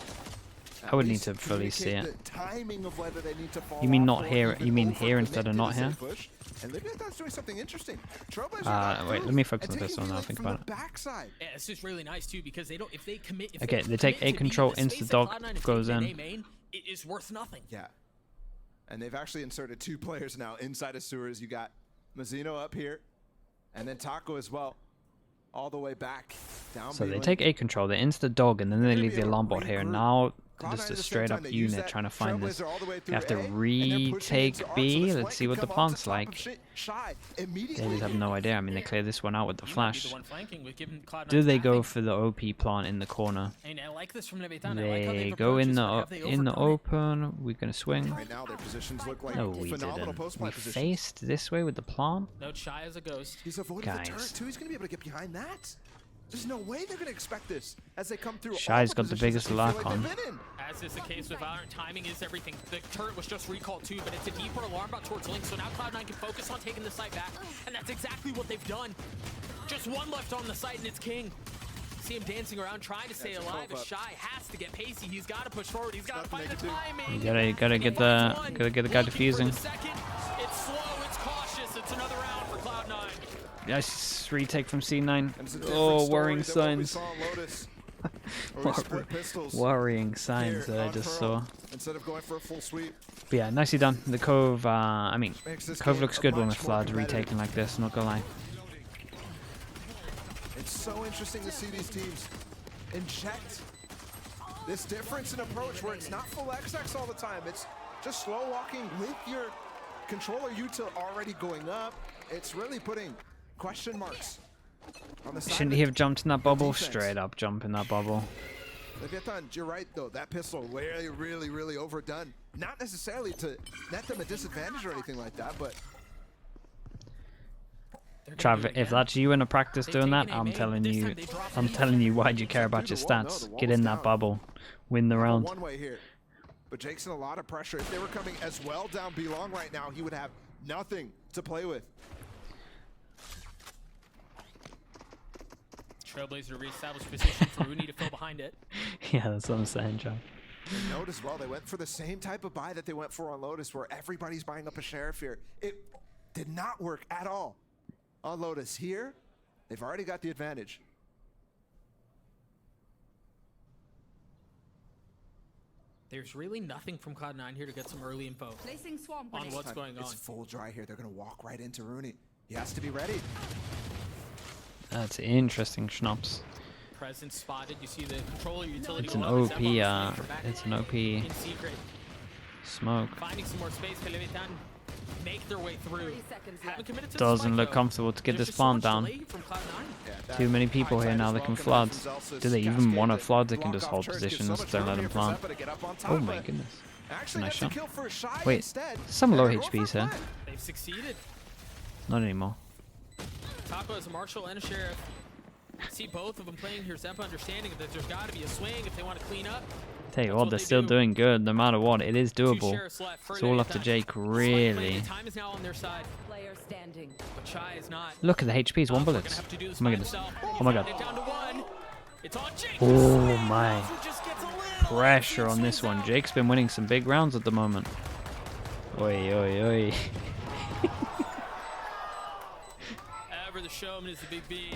B: I would need
E: least
B: to fully see
E: communicate
B: it.
E: the timing of whether they need to fall
B: You mean
E: off
B: not
E: or
B: here?
E: even
B: You mean
E: over
B: here
E: commit
B: instead of
E: to
B: not
E: the
B: here?
E: safe push. And Leviatán's doing something interesting. Trailblazers
B: Wait, let me focus on this one now. Think about it.
E: Backside.
D: Yeah, it's just really nice too, because they don't. If they commit, if
B: Okay, they take
D: commit
B: A
D: to
B: control,
D: being in the
B: insta
D: space
B: dog
D: that Cloud9 is
B: goes
D: taking
B: in.
D: A main, it is worth nothing.
E: Yeah. And they've actually inserted 2 players now inside of sewers. You got Mazino up here, and then Taco as well, all the way back down.
B: So they
E: B-lane.
B: take A control, they insta dog, and then they
E: They're gonna
B: leave
E: be
B: the
E: able to
B: alarm bot here.
E: regroup.
B: Now
E: Cloud9
B: just
E: at
B: a
E: the same
B: straight
E: time,
B: up
E: they use
B: unit
E: that
B: trying to find this.
E: Trailblazer all the way
B: You
E: through
B: have to
E: A, and then pushing
B: retake
E: into arms
B: B.
E: of the
B: Let's see
E: flank
B: what the
E: and come off
B: plant's
E: top of
B: like.
E: Shy
B: They
E: immediately.
B: just have no idea. I mean, they clear this one out with the
D: You might be
B: flash.
D: the one flanking with giving Cloud9
B: Do they go
D: tapping.
B: for the OP plant in the corner?
D: And I like this from Leviatán. I like how
B: They
D: they've
B: go
D: approached
B: in
D: this,
B: the
D: but have they
B: in the
D: overdone it?
B: open. We're gonna swing.
E: Right now, their positions look like
B: No, we
E: phenomenal
B: didn't.
E: post
B: We
E: plant positions.
B: faced this way with the plant.
D: No, Shy as a ghost.
E: He's avoiding the
B: Guys.
E: turret too. He's gonna be able to get behind that. There's no way they're gonna expect this as they come through. all
B: Shy's
E: the
B: got the
E: positions
B: biggest
E: that they feel
B: lock
E: like
B: on.
E: they've been in.
D: As is the case with Valorant, timing is everything. The turret was just recalled too, but it's a deeper alarm bot towards Link, so now Cloud9 can focus on taking the site back, and that's exactly what they've done. Just one left on the site, and it's King. See him dancing around, trying to stay
E: That's a
D: alive.
E: close
D: As Shy has to get pacey. He's got to push forward. He's got to
E: nothing
D: find the
E: they can do.
D: timing.
B: You gotta get the guy
D: Looking for
B: defusing.
D: the second. It's slow. It's cautious. It's another round for Cloud9.
B: Yes, retake from C9.
E: And it's a different
B: Oh,
E: story
B: worrying
E: than what we
B: signs.
E: saw on Lotus, where we split pistols
B: Worrying signs
E: here
B: that I
E: on
B: just
E: Pearl,
B: saw.
E: instead of going for a full sweep.
B: But yeah, nicely done. The Cove, I mean,
E: Makes this
B: Cove
E: game
B: looks
E: a
B: good when
E: much
B: with
E: more
B: Flood
E: competitive.
B: retaking like this, not gonna lie.
E: It's so interesting to see these teams inject this difference in approach where it's not full XX all the time. It's just slow walking with your controller util already going up. It's really putting question marks on the side.
B: Shouldn't
E: of
B: he have jumped in that bubble?
E: defense.
B: Straight up jump in that bubble.
E: Leviatán, you're right though. That pistol really, really, really overdone. Not necessarily to net them a disadvantage or anything like that, but
B: Trav, if that's you in a practice doing that, I'm telling you, why do you care about your stats? Get in that bubble, win the round.
E: one way here. But Jake's in a lot of pressure. If they were coming as well down B long right now, he would have nothing to play with.
D: Trailblazer to reestablish position for Rooney to fill behind it.
B: Yeah, that's what I'm saying, Trav.
E: And note as well, they went for the same type of buy that they went for on Lotus, where everybody's buying up a Sheriff here. It did not work at all. On Lotus here, they've already got the advantage.
D: There's really nothing from Cloud9 here to get some early info
A: Placing swarm
D: on
A: grenade.
D: what's going on.
E: It's full dry here. They're going to walk right into Rooney. He has to be ready.
B: That's interesting, Schnapps.
D: Presence spotted. You see the controller utility.
B: It's an
D: go up,
B: OP,
D: step on the screen for back
B: it's an OP
D: in secret.
B: smoke.
D: Finding some more space for Leviatán. Make their way through.
A: 30 seconds left.
D: Haven't committed to the
B: Doesn't
D: spike,
B: look
D: though.
B: comfortable to get
D: There's
B: this
D: just so
B: spawn
D: much
B: down.
D: delay from Cloud9.
B: Too many people here now, they can flood. Do they even want to flood? They can just hold positions, don't let them plant. Oh my goodness.
E: Actually
B: Nice
E: gets a
B: shot.
E: kill for a shy
B: Wait,
E: instead.
B: some
E: And
B: low
E: they go for a
B: HPs here.
E: plant.
D: They've succeeded.
B: Not anymore.
D: Taco as a Marshal and a Sheriff. See both of them playing here. Zempa understanding that there's got to be a swing if they want to clean up.
B: Tell you
D: That's
B: what,
D: what
B: they're
D: they
B: still
D: do.
B: doing good, no matter what. It is
D: Two
B: doable.
D: Sheriffs left for
B: It's all up to
D: Leviatán.
B: Jake,
D: Slight
B: really.
D: play, the time is now on their side,
A: Player standing.
D: but Chai is not.
B: Look at the HPs, one
D: We're gonna
B: bullets.
D: have to do this
B: Oh my
D: by
B: goodness.
D: himself.
B: Oh my god.
D: It down to one. It's on Jake.
B: Oh my.
D: Who just gets a little
B: Pressure on
D: swings
B: this one.
D: out.
B: Jake's been winning some big rounds at the moment. Oi, oi, oi.
D: Ever the showman is the big B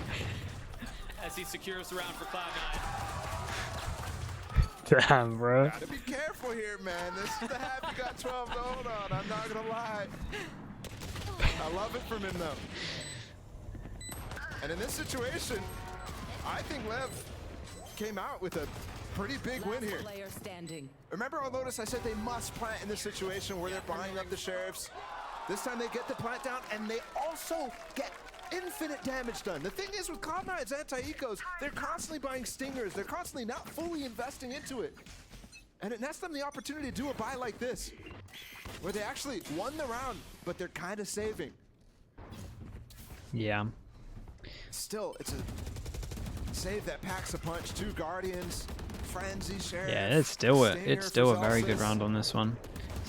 D: as he secures the round for Cloud9.
B: Damn, bro.
E: Gotta be careful here, man. This is the half you got 12 to hold on. I'm not gonna lie. I love it from him though. And in this situation, I think Lev came out with a pretty big win here.
A: Player standing.
E: Remember on Lotus, I said they must plant in this situation where they're buying up the Sheriffs. This time they get the plant down and they also get infinite damage done. The thing is with Cloud9's anti-ecos, they're constantly buying stingers. They're constantly not fully investing into it. And it nets them the opportunity to do a buy like this, where they actually won the round, but they're kind of saving.
B: Yeah.
E: Still, it's a save that packs a punch. Two Guardians, Frenzy, Sheriff.
B: Yeah, it's still a
E: Stinger for
B: very good
E: Zelsis.
B: round on this one.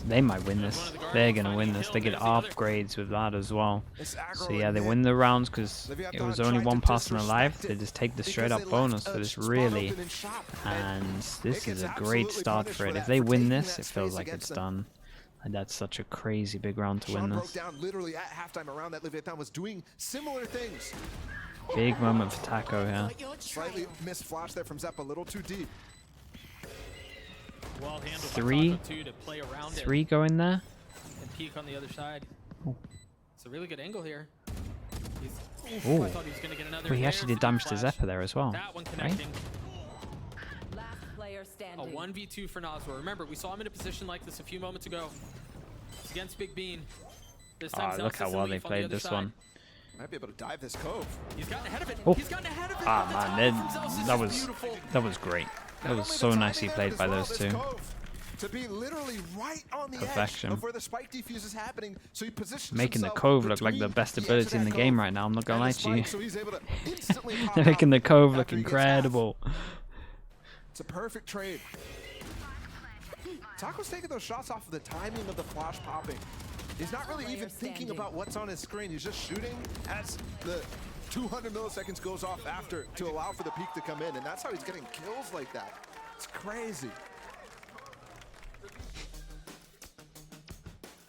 B: They might win this. They're gonna win this. They get upgrades with that as well.
E: It's aggro
B: So yeah,
E: in
B: they
E: mid.
B: win the rounds because
E: Leviatán
B: it was only
E: tried
B: one
E: to
B: person alive.
E: disrespect
B: They
E: it
B: just take the
E: because
B: straight
E: they
B: up
E: left
B: bonus
E: a
B: for this
E: spot
B: really.
E: open in shop,
B: And this
E: it
B: is
E: gets
B: a great
E: absolutely
B: start
E: punished
B: for it.
E: for
B: If
E: that,
B: they
E: for
B: win
E: taking
B: this,
E: that
B: it feels
E: space
B: like
E: against
B: it's
E: them.
B: done. And that's such a crazy big round to
E: Sean
B: win
E: broke
B: this.
E: down literally at halftime around that Leviatán was doing similar things.
B: Big moment for Taco here.
E: Slightly missed flash there from Zepp, a little too deep.
D: Well handled
B: Three.
D: by Taco too to play around it
B: 3 going there.
D: and peek on the other side.
B: Oh.
D: It's a really good angle here. He's,
B: Ooh.
D: I thought he was gonna get another
B: Well, he
D: there
B: actually
D: for
B: did
D: the
B: damage to
D: flash.
B: Zeppa there as well.
D: That one
B: Right?
D: connecting.
A: Last player
D: A
A: standing.
D: 1v2 for Nazwa. Remember, we saw him in a position like this a few moments ago. It's against Big Bean. This time
B: Oh, look
D: Zelsis
B: how
D: and
B: well they
D: Leaf on the
B: played
D: other
B: this
D: side.
B: one.
E: Might be able to dive this cove.
D: He's gotten ahead of it.
B: Oh.
D: He's gotten ahead of it.
B: Ah
D: The
B: man,
D: timing
B: that,
D: from Zelsis
B: that
D: is
B: was
D: beautiful.
B: that was great. That
E: Not
B: was
E: only
B: so
E: the
B: nicely
E: timing
B: played
E: there,
B: by
E: but as
B: those
E: well, this
B: two.
E: cove to be literally right on the
B: Perfection.
E: edge of where the spike defuse is happening, so he positions
B: Making the
E: himself
B: cove look like the
E: between
B: best
E: the edge
B: ability
E: of
B: in
E: that
B: the game
E: cove
B: right now. I'm not gonna
E: and
B: lie
E: the
B: to
E: spike,
B: you.
E: so he's able to instantly pop
B: They're making
E: out
B: the cove look
E: after he gets half.
B: incredible.
E: It's a perfect trade. Taco's taking those shots off of the timing of the flash popping. He's not really even thinking
A: standing.
E: about what's on his screen. He's just shooting as the 200 milliseconds goes off after to allow for the peak to come in, and that's how he's getting kills like that. It's crazy.
D: What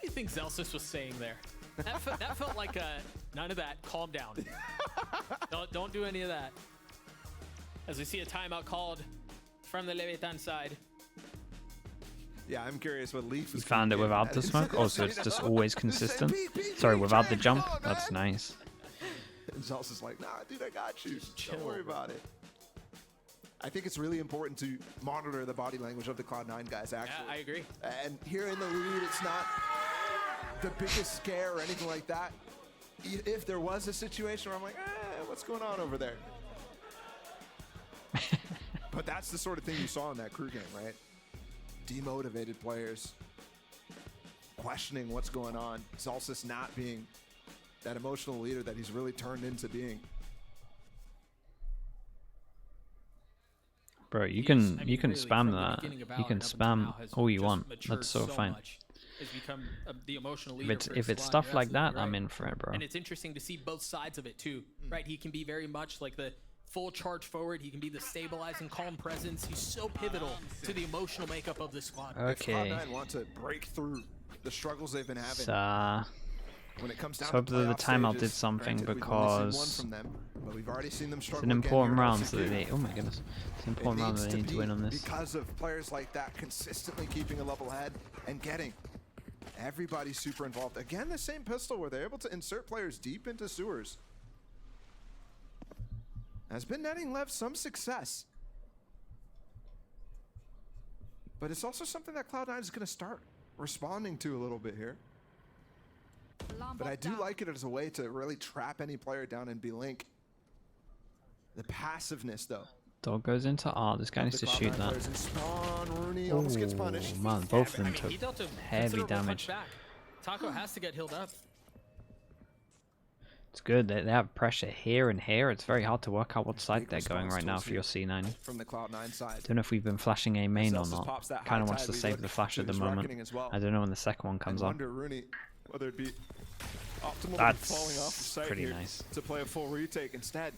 D: do you think Zelsis was saying there? That felt like a none of that. Calm down. Don't do any of that. As we see a timeout called from the Leviatán side.
E: Yeah, I'm curious what Leaf
B: You
E: is
B: found it
E: gonna
B: without
E: get
B: the
E: at.
B: smoke? Oh, so it's just always consistent? Sorry, without the jump? That's nice.
E: And Zelsa's like, nah, dude, I got you.
D: chill.
E: Don't worry about it. I think it's really important to monitor the body language of the Cloud9 guys, actually.
D: Yeah, I agree.
E: And here in the lead, it's not the biggest scare or anything like that. If there was a situation where I'm like, what's going on over there? But that's the sort of thing you saw in that crew game, right? Demotivated players questioning what's going on. Zalsis not being that emotional leader that he's really turned into being.
B: Bro, you can spam that. You can spam all you want. That's so fine. If it's stuff like that, I'm in for it, bro.
D: And it's interesting to see both sides of it too, right? He can be very much like the full charge forward. He can be the stabilizing, calm presence. He's so pivotal to the emotional makeup of the squad.
B: Okay.
E: Cloud9 want to break through the struggles they've been having. When it comes down
B: Let's hope
E: to
B: that the
E: playoff
B: timeout
E: stages,
B: did something,
E: granted, we've only seen one
B: because
E: from them, but we've already seen them
B: it's
E: struggle
B: an
E: again
B: important
E: here at
B: round, so
E: LCQ.
B: they, oh my goodness, it's an important round that they need to win on this.
E: Because of players like that consistently keeping a level head and getting everybody super involved. Again, the same pistol where they're able to insert players deep into sewers has been netting LEV some success. But it's also something that Cloud9 is going to start responding to a little bit here. But I do like it as a way to really trap any player down and be Link. The passiveness, though.
B: Dog goes into R. This guy needs to shoot that.
E: Oh
B: man, both of them
D: He
B: took
D: dealt a
B: heavy
D: considerable
B: damage.
D: punch back. Taco has to get healed up.
B: It's good. They have pressure here and here. It's very hard to work out what side they're going right now for your C9.
E: From the Cloud9 side.
B: Don't know if we've been flashing A main or
E: Celsius
B: not.
E: pops that
B: Kind
E: high
B: of wants
E: tide
B: to save
E: lead
B: the flash
E: to
B: at the
E: his
B: moment.
E: reckoning as well.
B: I don't know when the second one comes on.
E: Wonder Rooney, whether it be optimal
B: That's
E: falling off the site
B: pretty
E: here
B: nice.
E: to play a full retake instead.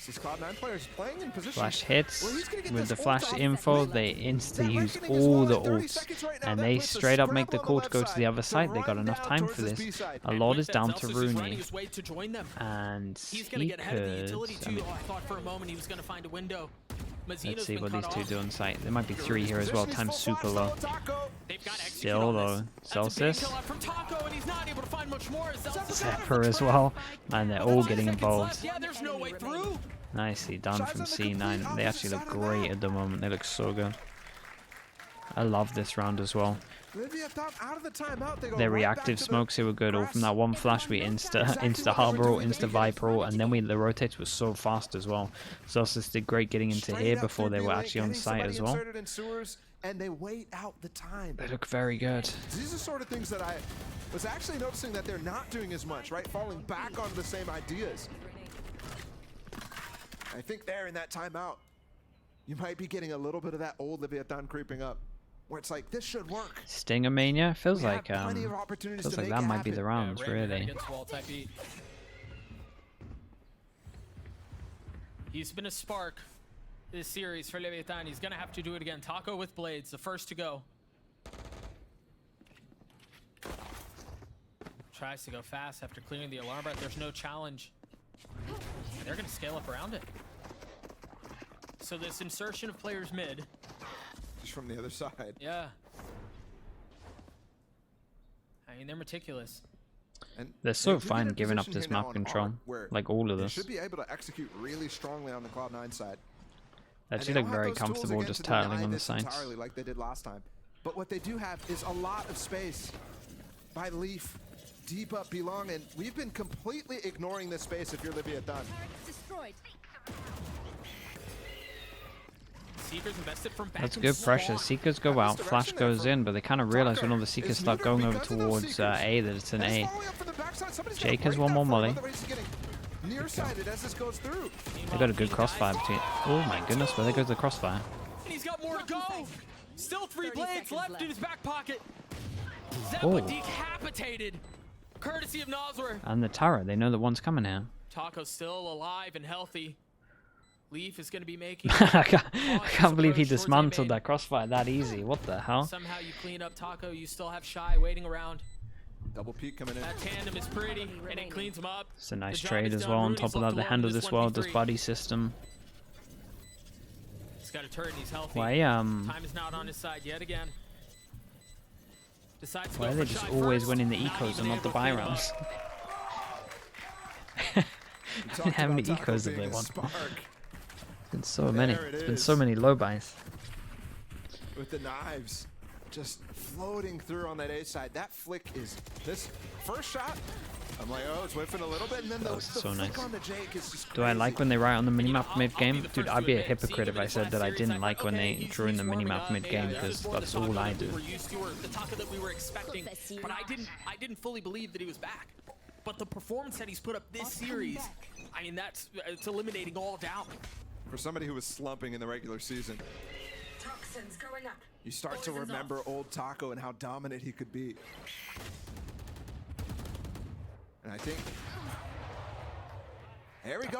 E: These Cloud9 players playing in position.
B: Flash hits
E: where he's gonna get
B: with
E: this
B: the
E: ult
B: flash
E: off.
B: info. They insta
E: That
B: use
E: reckoning as
B: all
E: well
B: the
E: in 30
B: ults,
E: seconds right now.
B: and
E: That
B: they
E: puts the
B: straight up make the
E: scramble
B: call
E: on
B: to
E: the
B: go
E: left
B: to the other
E: side
B: side. They got
E: run
B: enough
E: down
B: time for
E: towards this
B: this.
E: B side.
B: A lot
D: with
B: is
D: that,
B: down
D: Celsius
B: to
D: is running
B: Rooney,
D: his way to join them.
B: and
D: He's going to
B: he
D: get ahead of the
B: could.
D: utility
B: I
D: too.
B: mean,
D: Oh, I thought for a moment he was going to find a window.
B: let's
D: Mazina's
B: see
D: been
B: what
D: cut
B: these two
D: off.
B: do on site. There might be three here as well.
E: Position
B: Time's
E: is full
B: super
E: flash,
B: low.
E: still Taco.
D: They've got to execute
B: Still
D: on
B: though,
D: this. That's a
B: Celsius,
D: big kill out from Taco, and he's not able to find much more.
B: Zephyr as well, and they're all getting involved.
D: Yeah, there's no way through.
B: Nicely done from C9. They actually look great at the moment. They look so good. I love this round as well.
E: Leviatán out of the timeout. They go
B: Their
E: right back
B: reactive
E: to the
B: smokes here were good. All from that one flash, we insta Harbor ult, insta Viper ult, and then the rotates were so fast as well. Celsius did great getting into
E: straight
B: here
E: up
B: before
E: through
B: they were
E: B-Link,
B: actually on
E: getting
B: site
E: somebody
B: as well.
E: inserted in sewers, and they wait out the time.
B: They look very good.
E: These are sort of things that I was actually noticing that they're not doing as much, right? Falling back onto the same ideas. I think there in that timeout, you might be getting a little bit of that old Leviatán creeping up, where it's like, this should work.
B: Stinger Mania feels
E: We have
B: like
E: plenty of opportunities
B: feels
E: to
B: like
E: make
B: that
E: it
B: might be
E: happen.
B: the rounds really.
D: Against wall type E. He's been a spark this series for Leviatán. He's gonna have to do it again. Taco with blades, the first to go. Tries to go fast after clearing the alarm, but there's no challenge. And they're gonna scale up around it. So this insertion of players mid.
E: Just from the other side.
D: Yeah. I mean, they're meticulous.
E: And
B: They're so
E: they do get
B: fine
E: in
B: giving up
E: position
B: this
E: here now
B: map
E: on
B: control,
E: Arc, where
B: like all of
E: they
B: this.
E: should be able to execute really strongly on the Cloud9 side.
B: They
E: And
B: actually
E: they
B: look
E: don't have
B: very
E: those tools
B: comfortable
E: again
B: just
E: to deny
B: turtling on the
E: this
B: sides.
E: entirely like they did last time. But what they do have is a lot of space by Leaf, deep up Belong, and we've been completely ignoring this space if you're Leviatán.
A: Destroyed.
D: Seekers invested from back
B: That's
D: in
B: good
D: small.
B: pressure. Seekers go out, Flash goes in, but they kind of realize when all the Seekers start going over towards A that it's an A. Jake has one more molly.
E: Nearsighted as this goes through.
B: They got a good crossfire between. Oh my goodness, where they go to the crossfire?
D: And he's got more to go. Still 3 blades
A: seconds
D: left
A: left.
D: in his back pocket.
B: Oh.
D: Zepa decapitated. Courtesy of Nosler.
B: And the Tara, they know that one's coming here.
D: Taco's still alive and healthy. Leaf is going to be making.
B: I can't believe he
D: approach towards
B: dismantled
D: A-main.
B: that crossfire that easy. What the hell?
D: Somehow you clean up Taco. You still have Shy waiting around.
E: Double peek coming in.
D: That tandem is pretty, and it cleans him up.
B: It's a nice
D: The job
B: trade
D: is
B: as
D: done.
B: well. On
D: Rooney's
B: top of
D: left
B: that, they
D: alone
B: handle
D: in
B: this well.
D: 1v3.
B: This buddy system.
D: He's got a turret and he's healthy.
B: Why
D: Time is not on his side yet again. Decides to
B: why
D: go
B: are they
D: for
B: just
D: Shy
B: always
D: first.
B: winning the
D: Not
B: ecos
D: even
B: and not
D: able
B: the
D: to
B: buy
D: clean up.
B: rounds?
E: Talked
B: How many
E: about Taco
B: ecos have
E: being
B: they
E: a
B: won?
E: spark
B: It's been so many.
E: There it
B: It's been
E: is.
B: so many low buys.
E: with the knives just floating through on that A side. That flick is this first shot I'm like, oh, it's whiffing a little bit, and then the
B: was so
E: flick
B: nice.
E: on the Jake is just
B: Do I like
E: crazy.
B: when they write on the minimap
D: I'll
B: mid-game?
D: be the
B: Dude,
D: first
B: I'd
D: to
B: be a
D: admit,
B: hypocrite if
D: seeing
B: I
D: him in
B: said
D: his
B: that I
D: last series,
B: didn't like when
D: okay,
B: they
D: he's
B: drew in the
D: warming
B: minimap
D: up.
B: mid-game,
D: Maybe
B: because
D: this was
B: that's
D: the
B: all
D: Taka
B: I
D: that we
B: do.
D: were used to, or the Taka that we were expecting. But I didn't fully believe that he was back. But the performance that he's put up this series, I mean, it's eliminating all doubt.
E: For somebody who was slumping in the regular season,
G: Toxins going up.
E: you start to remember old Taco and how dominant he could be. And I think... There we go.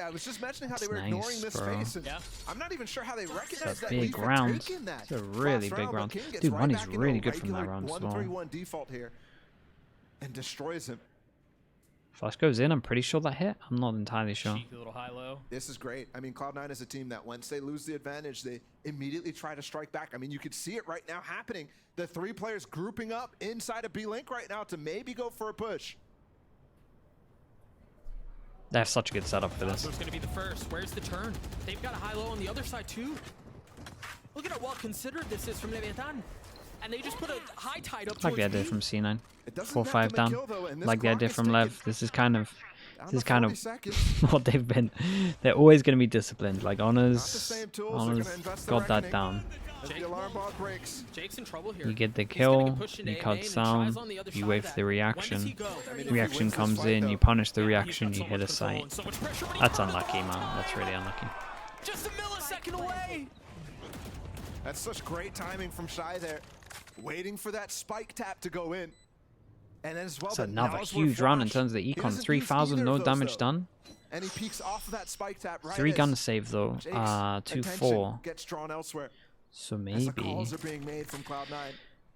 E: I was just mentioning how they were
B: That's
E: ignoring
B: nice,
E: this
B: bro.
E: face. And
D: Yeah.
E: I'm not even sure how they recognize
B: It's a
E: that
B: big
E: Leaf had
B: round.
E: taken that
B: It's a really
E: last
B: big
E: but
B: round.
E: King gets
B: Dude,
E: right
B: Money's
E: back into
B: really
E: a
B: good from that
E: regular
B: round as well.
E: 1-3-1 default here and destroys him.
B: Flash goes in, I'm pretty sure that hit. I'm not entirely sure.
D: Cheeky little high-low.
E: This is great. I mean, Cloud9 is a team that once they lose the advantage, they immediately try to strike back. I mean, you could see it right now happening. The three players grouping up inside of B-Link right now to maybe go for a push.
B: They have such a good setup for this.
D: Who's going to be the first? Where's the turn? They've got a high-low on the other side, too. Look at how well considered this is from Leviatán. And they just put a high tide up
B: Like the
D: towards
B: idea
D: B.
B: from C9.
E: It doesn't
B: 4-5
E: have to
B: down.
E: kill, though, and this
B: Like the
E: clock
B: idea
E: is
B: from
E: ticking
B: Lev. This is kind of
E: down
B: this is
E: to
B: kind
E: 40
B: of
E: seconds.
B: what they've been. They're always going to be disciplined. Like
E: Not the
B: Honors,
E: same tools. They're
B: Honors
E: gonna invest the
B: got that
E: reckoning.
B: down.
E: As the alarm bot breaks.
D: Jake's in trouble here.
B: You get the
D: He's gonna
B: kill,
D: get pushed into
B: you
D: A
B: cut
D: main and
B: sound,
D: tries on the other
B: you
D: side
B: wait
D: of
B: for
D: that.
B: the
D: When does
B: reaction.
D: he go?
E: I mean, if he
B: Reaction
E: wins this
B: comes
E: fight,
B: in,
E: though,
B: you punish the
D: Yeah, he's
B: reaction,
D: got
B: you
D: so
B: hit a
D: much control
B: sight.
D: and so much pressure, but he
B: That's
D: pulls it
B: unlucky,
D: off.
B: man. That's really unlucky.
D: Just a millisecond away.
E: That's such great timing from Shy there. Waiting for that spike tap to go in. And as well,
B: It's
E: the
B: another
E: nows were
B: huge round in
E: flashed.
B: terms of the
E: He
B: econ.
E: doesn't use
B: 3,000,
E: either
B: no
E: of those,
B: damage
E: though.
B: done.
E: And he peeks off of that spike tap right
B: 3
E: as
B: gun save though.
E: Jake's
B: 2-4.
E: attention gets drawn elsewhere.
B: So
E: As the
B: maybe
E: calls are being made from Cloud9.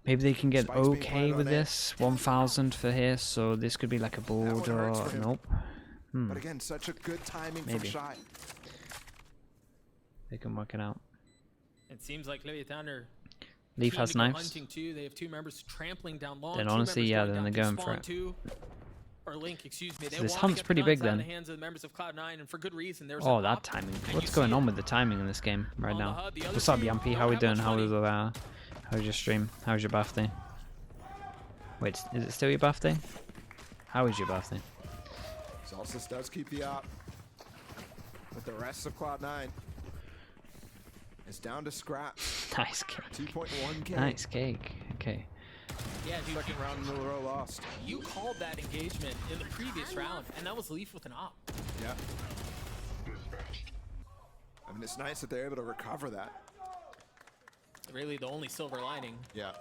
B: they can get
E: Spike's being
B: okay
E: planted
B: with
E: on A.
B: this. 1,000 for here, so this could be like a
E: one
B: board
E: hurts
B: or
E: for him.
B: nope.
E: But again, such a good timing from
B: Maybe.
E: Shy.
B: They can work it out.
D: It seems like Leviatán are
B: Leaf
D: keen
B: has
D: to go
B: knives.
D: hunting too. They have 2 members trampling down long.
B: Then
D: 2
B: honestly,
D: members
B: yeah,
D: going
B: then
D: down
B: they're
D: to
B: going for
D: spawn
B: it.
D: 2. Or Link, excuse me. They
B: So this
D: wanna
B: hunt's
D: get the
B: pretty big
D: guns out of
B: then.
D: the hands of the members of Cloud9, and for good reason. There's
B: Oh,
D: an
B: that
D: op,
B: timing.
D: and
B: What's
D: you
B: going
D: see
B: on
D: it.
B: with the timing in this game right
D: On the
B: now?
D: HUD, the other
B: What's up,
D: two
B: Yampy?
D: don't
B: How we
D: have
B: doing?
D: much
B: How's your stream? How's your birthday? Wait, is it still your birthday? How is your birthday?
E: Solstice does keep the op. But the rest of Cloud9 is down to scrap.
B: Nice cake.
E: 2.1k.
B: Nice cake. Okay.
D: Yeah, dude,
E: Second round in a row lost.
D: you called that engagement in the previous round, and that was Leaf with an op.
E: Yeah. I mean, it's nice that they're able to recover that.
D: Really, the only silver lining.
E: Yeah.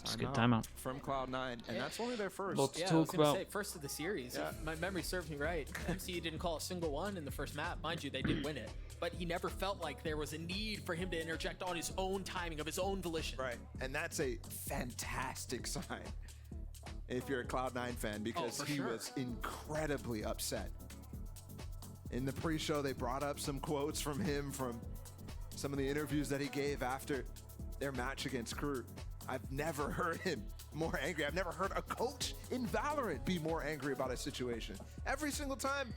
B: It's a good timeout.
E: From Cloud9, and that's only their first.
B: Lots
D: Yeah,
B: to
D: I was
B: talk
D: gonna
B: about.
D: say, first of the series.
E: Yeah.
D: If my memory serves me right, MCU didn't call a single one in the first map. Mind you, they did win it. But he never felt like there was a need for him to interject on his own timing, of his own volition.
E: Right, and that's a fantastic sign if you're a Cloud9 fan, because
D: for
E: he
D: sure.
E: was incredibly upset. In the pre-show, they brought up some quotes from him from some of the interviews that he gave after their match against Crew. I've never heard him more angry. I've never heard a coach in Valorant be more angry about a situation. Every single time.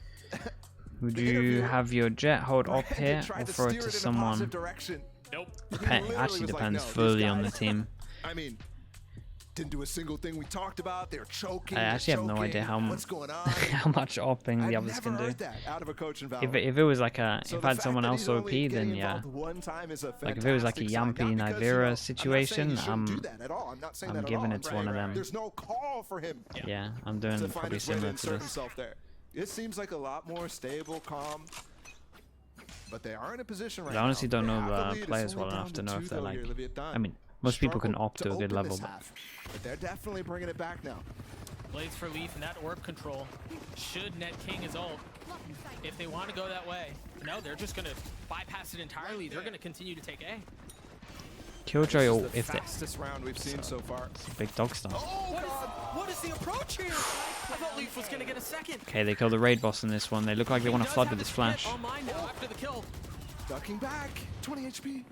B: Would
E: the
B: you
E: interviewer
B: have your jet hold up
E: Brandon
B: here
E: tried
B: or
E: to
B: throw
E: steer
B: it to
E: in a
B: someone?
E: positive direction.
D: Nope.
E: He
B: Actually
E: literally was like,
B: depends
E: "No, these
B: fully on the
E: guys-
B: team.
E: I mean, didn't do a single thing we talked about. They're choking.
B: I
E: they're
B: actually have no
E: choking.
B: idea
E: what's going on.
B: how much opping the
E: I've
B: others
E: never
B: can do.
E: heard that out of a coach in Valorant.
B: If it was like a
E: So
B: if
E: the
B: I had
E: fact
B: someone
E: that
B: else
E: he's
B: OP,
E: only getting
B: then yeah.
E: involved one time is a
B: Like if it was like a
E: fantastic sign.
B: Yampy
E: Not because,
B: Nivera
E: I'm
B: situation,
E: not saying he
B: I'm
E: shouldn't do that at all. I'm not saying
B: I'm
E: that at
B: giving
E: all.
B: it to one of them.
E: There's no call for him
B: Yeah, I'm doing
E: to find
B: probably
E: his way to
B: similar to
E: insert
B: this.
E: himself there. It seems like a lot more stable, calm. But they are in a position right
B: I honestly
E: now.
B: don't
E: They
B: know
E: have
B: the
E: lead. It's
B: players
E: only
B: well
E: down
B: enough to
E: to
B: know
E: 2
B: if they're
E: though
B: like.
E: here. Leviatán
B: I mean, most people can
E: struggled
B: opt to a good
E: open
B: level,
E: this
B: but
E: half, but they're definitely bringing it back now.
D: Blades for Leaf and that orb control should net King his ult if they want to go that way. No, they're just going to bypass it entirely. They're going to continue to take A.
B: Killjoy,
E: This
B: or
E: is the
B: if they
E: fastest round we've seen so far.
B: big dog stuff.
D: What is the approach here? I thought Leaf was going to get a second.
B: Okay, they kill the raid boss in this one. They look like they want to flood with this flash.
D: On mine now after the kill.
E: Ducking back, 20 HP.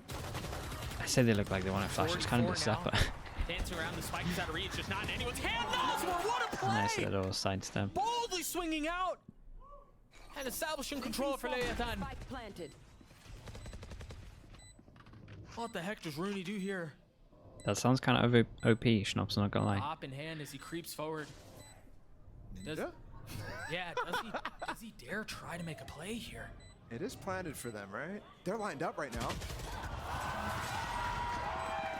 B: I say they look like they want to flash. It's kind of
D: 44
B: good stuff,
D: now.
B: but
D: Dancing around, the spike is out of reach. Just not in anyone's hand. What a play!
B: nice little sidestep.
D: Boldly swinging out and establishing control for Leviatán.
A: Spike planted.
D: What the heck does Rooney do here?
B: That sounds kind of OP, Schnapps, not gonna lie.
D: Op in hand as he creeps forward. Does,
E: Yeah.
D: yeah, does he dare try to make a play here?
E: It is planted for them, right? They're lined up right now.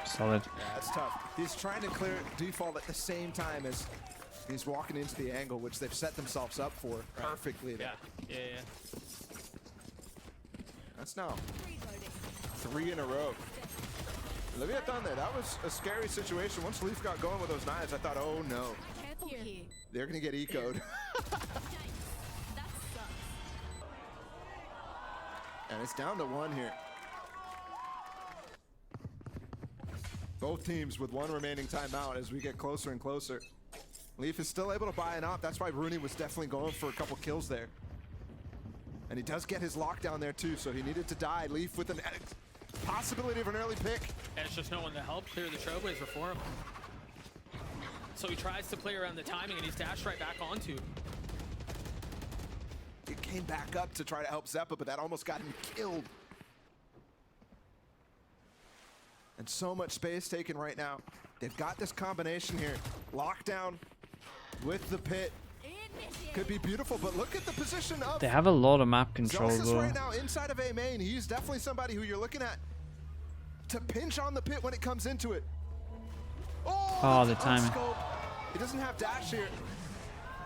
B: Solid.
E: Yeah, that's tough. He's trying to clear default at the same time as he's walking into the angle, which they've set themselves up for perfectly there.
D: Yeah.
E: That's now 3 in a row. Leviatán there, that was a scary situation. Once Leaf got going with those knives, I thought, oh no. They're gonna get eco'd. And it's down to 1 here. Both teams with 1 remaining timeout as we get closer and closer. Leaf is still able to buy an op. That's why Rooney was definitely going for a couple kills there. And he does get his lockdown there too, so he needed to die. Leaf with a possibility of an early pick.
D: And it's just no one to help clear the Trailblazer for him. So he tries to play around the timing, and he's dashed right back onto.
E: He came back up to try to help Zeppa, but that almost got him killed. And so much space taken right now. They've got this combination here. Lockdown with the pit. Could be beautiful, but look at the position of
B: They have a lot of map control
E: Zelsis
B: though.
E: right now inside of A main. He's definitely somebody who you're looking at to pinch on the pit when it comes into it.
B: Oh, the timing.
E: unscoped. He doesn't have dash here.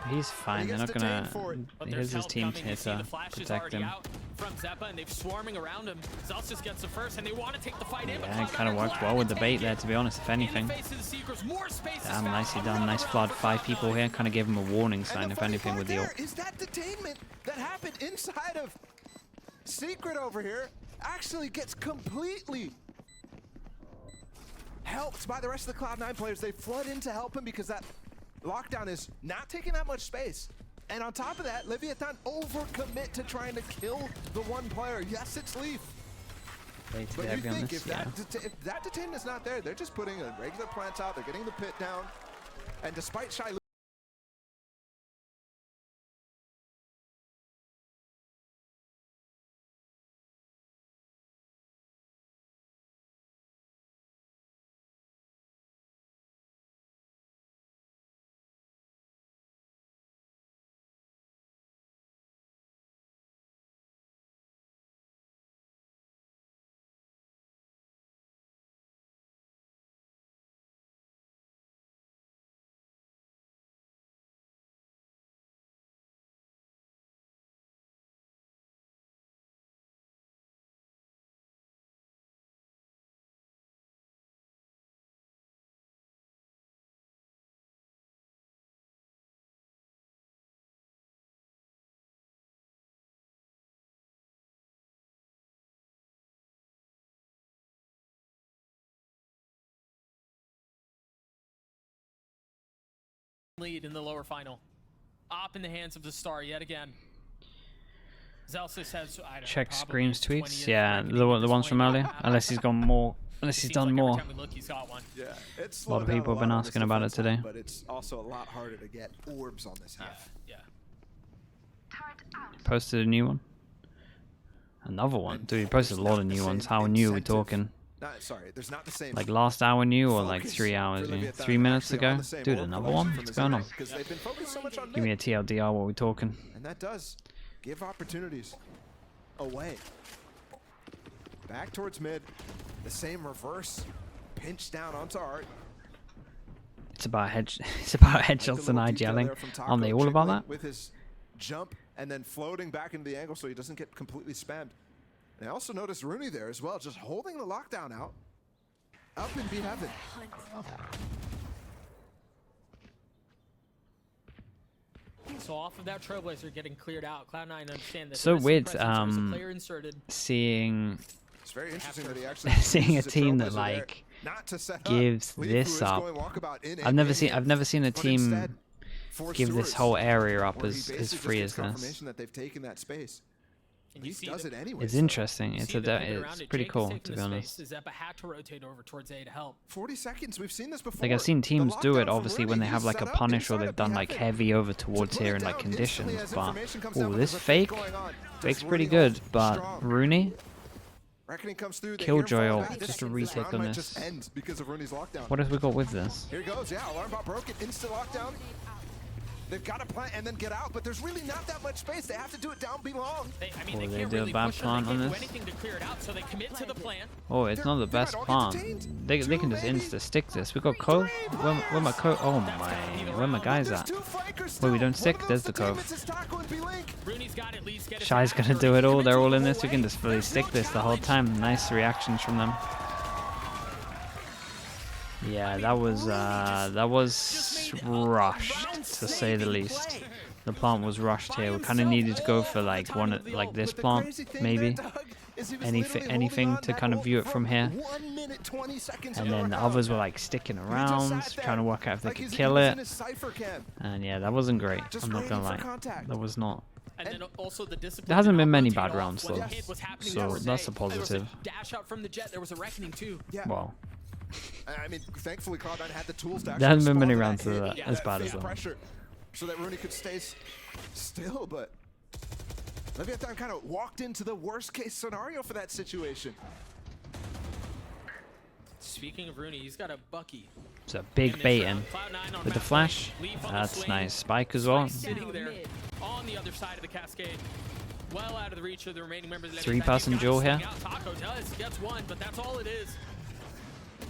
B: He's fine. They're not gonna.
D: But
B: Here's
D: there's
B: his
D: help
B: team
D: coming.
B: here
D: You see the
B: to
D: flash is
B: protect
D: already
B: him.
D: out from Zeppa, and they're swarming around him. Zelsis gets the first, and they want to take the fight in.
B: Yeah, it kind of worked well with the bait there, to be honest, if anything. Damn, nicely done. Nice flood. 5 people here. Kind of gave him a warning sign, if anything, with the ult.
E: Is that detainment that happened inside of Secret over here actually gets completely helped by the rest of the Cloud9 players. They flood in to help him because that lockdown is not taking that much space. And on top of that, Leviatán overcommit to trying to kill the 1 player. Yes, it's Leaf.
B: Way too
E: But you
B: heavy on
E: think
B: this,
E: if
B: yeah.
E: if that detainment is not there, they're just putting a regular plant out, they're getting the pit down. And despite Shy
D: lead in the lower final. Op in the hands of the Star yet again. Zelsis has, I don't know,
B: Check
D: probably
B: Scream's tweets.
D: 20th
B: Yeah,
D: ranking
B: the
D: at this
B: ones from
D: point.
B: earlier. Unless he's gone more. Unless he's
D: Seems
B: done
D: like
B: more.
D: every time we look, he's got one.
E: Yeah, it's
B: A lot of people have been asking about it today.
E: But it's also a lot harder to get orbs on this half.
D: Yeah.
B: Posted a new one. Another one. Dude, he posted a lot of new ones. How new are we talking?
E: Sorry, there's not the same.
B: Like last hour new or like
E: focus
B: 3 hours
E: for
B: new?
E: Leviatán
B: 3 minutes
E: actually on
B: ago?
E: the same
B: Dude,
E: orb
B: another
E: collection
B: one?
E: from
B: What's
E: the
B: going on?
E: Zenith, 'cause they've been focused so much on
B: Give me a
E: mid,
B: TLDR while we're talking.
E: and that does give opportunities away. Back towards mid, the same reverse pinch down onto Art.
B: It's about it's about
E: Like the
B: headshots and
E: little
B: eye
E: detail
B: gelling.
E: there from Taco,
B: Aren't they all about
E: jiggling
B: that?
E: with his jump and then floating back into the angle so he doesn't get completely spammed. And I also noticed Rooney there as well, just holding the lockdown out. Up in B heaven.
D: So off of that Trailblazer getting cleared out, Cloud9 understand that.
B: So
D: there is some
B: weird,
D: presence, there's a player inserted.
B: Seeing
E: It's very interesting that he actually
B: seeing a
E: uses
B: team that
E: Trailblazer there,
B: like
E: not to set up.
B: gives
E: Leaf, who
B: this
E: is
B: up.
E: going walkabout in
B: I've never
E: A
B: seen a
E: but
B: team
E: instead for
B: give this
E: Stewards,
B: whole area up
E: where he
B: as
E: basically
B: free
E: just
B: as
E: gets
B: this.
E: confirmation that they've taken that space.
D: And you
E: Leaf
D: see
E: does
D: the-
E: it anyway.
B: It's
E: so
B: interesting.
D: you
B: It's
D: see the pivot around
B: it's
D: it.
B: pretty
D: Jake is
B: cool,
D: taking
B: to
D: the
B: be honest.
D: space. Zeppa had to rotate over towards A to help.
E: 40 seconds. We've seen this before.
B: Like I've seen teams do
E: The
B: it
E: lockdown
B: obviously
E: from
B: when
E: Rooney,
B: they have
E: he's
B: like a
E: set up
B: punish or
E: inside
B: they've
E: of
B: done
E: B
B: like
E: heaven.
B: heavy over
E: To
B: towards
E: put
B: here
E: it
B: in like
E: down instantly
B: conditions.
E: as
B: But
E: information comes out
B: oh,
E: that
B: this
E: there's a fight
B: fake
E: going on.
B: fake's
E: Does
B: pretty
E: Rooney hold
B: good. But
E: strong?
B: Rooney,
E: Reckoning comes through.
B: Killjoy ult, just a retake on this.
E: Just end because of Rooney's lockdown.
B: What have we got with this?
E: Here goes, yeah, alarm bot broken, instant lockdown. They've got to plant and then get out, but there's really not that much space. They have to do it down B long.
D: I mean,
B: Oh,
D: they
B: they
D: can't
B: do a
D: really
B: bad
D: push them.
B: plant
D: They
B: on
D: can't do
B: this.
D: anything to clear it out, so they commit to the plan.
B: Oh, it's not the best plant. They can just insta stick this. We got cove. Where my cove? Oh my! Where my guys at? Wait, we don't stick. There's the cove.
D: Rooney's got at least get
B: Shy's gonna do it all. They're all in this. We can just fully stick this the whole time. Nice reactions from them. Yeah, that was rushed to say the least. The plant was rushed here. We kind of needed to go for like like this plant maybe. Anything to kind of view it from here. And then the others were like sticking around, trying to work out if they could kill it. And yeah, that wasn't great. I'm not gonna lie. That was not.
D: And then also the discipline.
B: There hasn't been many
D: rotate
B: bad
D: off
B: rounds
D: when
B: though,
D: the hit was happening
B: so
D: that
B: that's
D: day.
B: a positive.
D: There was a dash out from the jet. There was a reckoning too.
B: Well,
E: I mean, thankfully Cloud9 had the tools to actually
B: there hasn't been many
E: respond to
B: rounds
E: that hit,
B: as bad as that.
E: pressure, so that Rooney could stay still, but Leviatán kind of walked into the worst case scenario for that situation.
D: Speaking of Rooney, he's got a Bucky.
B: it's a big bait in
D: Cloud9 on
B: with the
D: map
B: flash.
D: lane. Leaf on the
B: That's
D: swing.
B: nice. Spike as well.
D: Sitting there on the other side of the cascade. Well out of the reach of the remaining members of the
B: Three-person duel here.
D: Taco gets one, but that's all it is.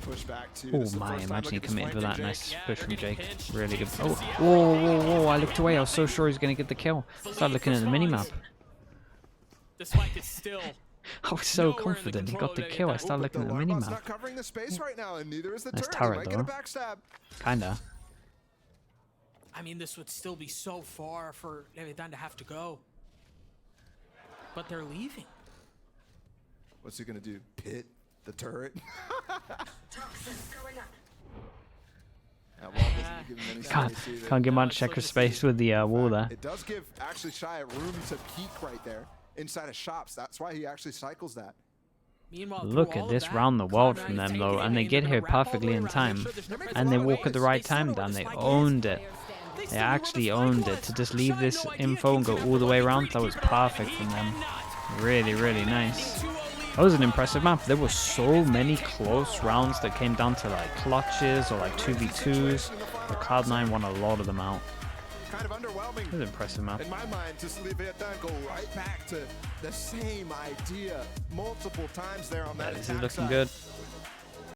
E: Push back to.
B: Oh my! Imagine he committed with that nice push from Jake. Really good. Oh, whoa! I looked away. I was so sure he was gonna get the kill. Started looking at the minimap.
D: The spike is still.
B: I was so confident he got the kill. I started looking at the minimap.
E: Not covering the space right now, and neither is the
B: Nice
E: turret.
B: turret,
E: They might
B: though.
E: get a backstab.
B: Kinda.
D: I mean, this would still be so far for Leviatán to have to go. But they're leaving.
E: What's he gonna do? Pit the turret?
G: Toxins going up.
E: That wall doesn't give him any space either.
B: Can't get much extra space with the wall there.
E: It does give actually Shy room to peek right there inside of shops. That's why he actually cycles that.
D: Meanwhile,
B: Look
D: through
B: at
D: all
B: this
D: of that,
B: round the world
D: Cloud9
B: from them
D: taking
B: though,
D: it,
B: and they
D: and
B: get
D: they're
B: here
D: gonna wrap all
B: perfectly
D: the
B: in
D: way around.
B: time,
D: Sure, there's no pressure
B: and they
D: on the
B: walk
D: way.
B: at the right
D: They still
B: time
D: know where
B: down.
D: the
B: They
D: spike
B: owned it.
D: They
B: They
D: still know where the
B: actually
D: spike
B: owned it
D: was.
B: to just leave
D: Shy
B: this
D: no idea.
B: info and go
D: King's
B: all the way
D: gonna
B: around. That was
D: keep it alive.
B: perfect
D: He
B: from them.
D: cannot.
B: Really nice. That was an impressive map. There were so many close rounds that came down to like clutches or like 2v2s. The Cloud9 won a lot of them out.
E: Kind of underwhelming.
B: It was an impressive map.
E: In my mind, just Leviatán go right back to the same idea multiple times there on that
B: Yeah, this is
E: attack
B: looking
E: side.
B: good.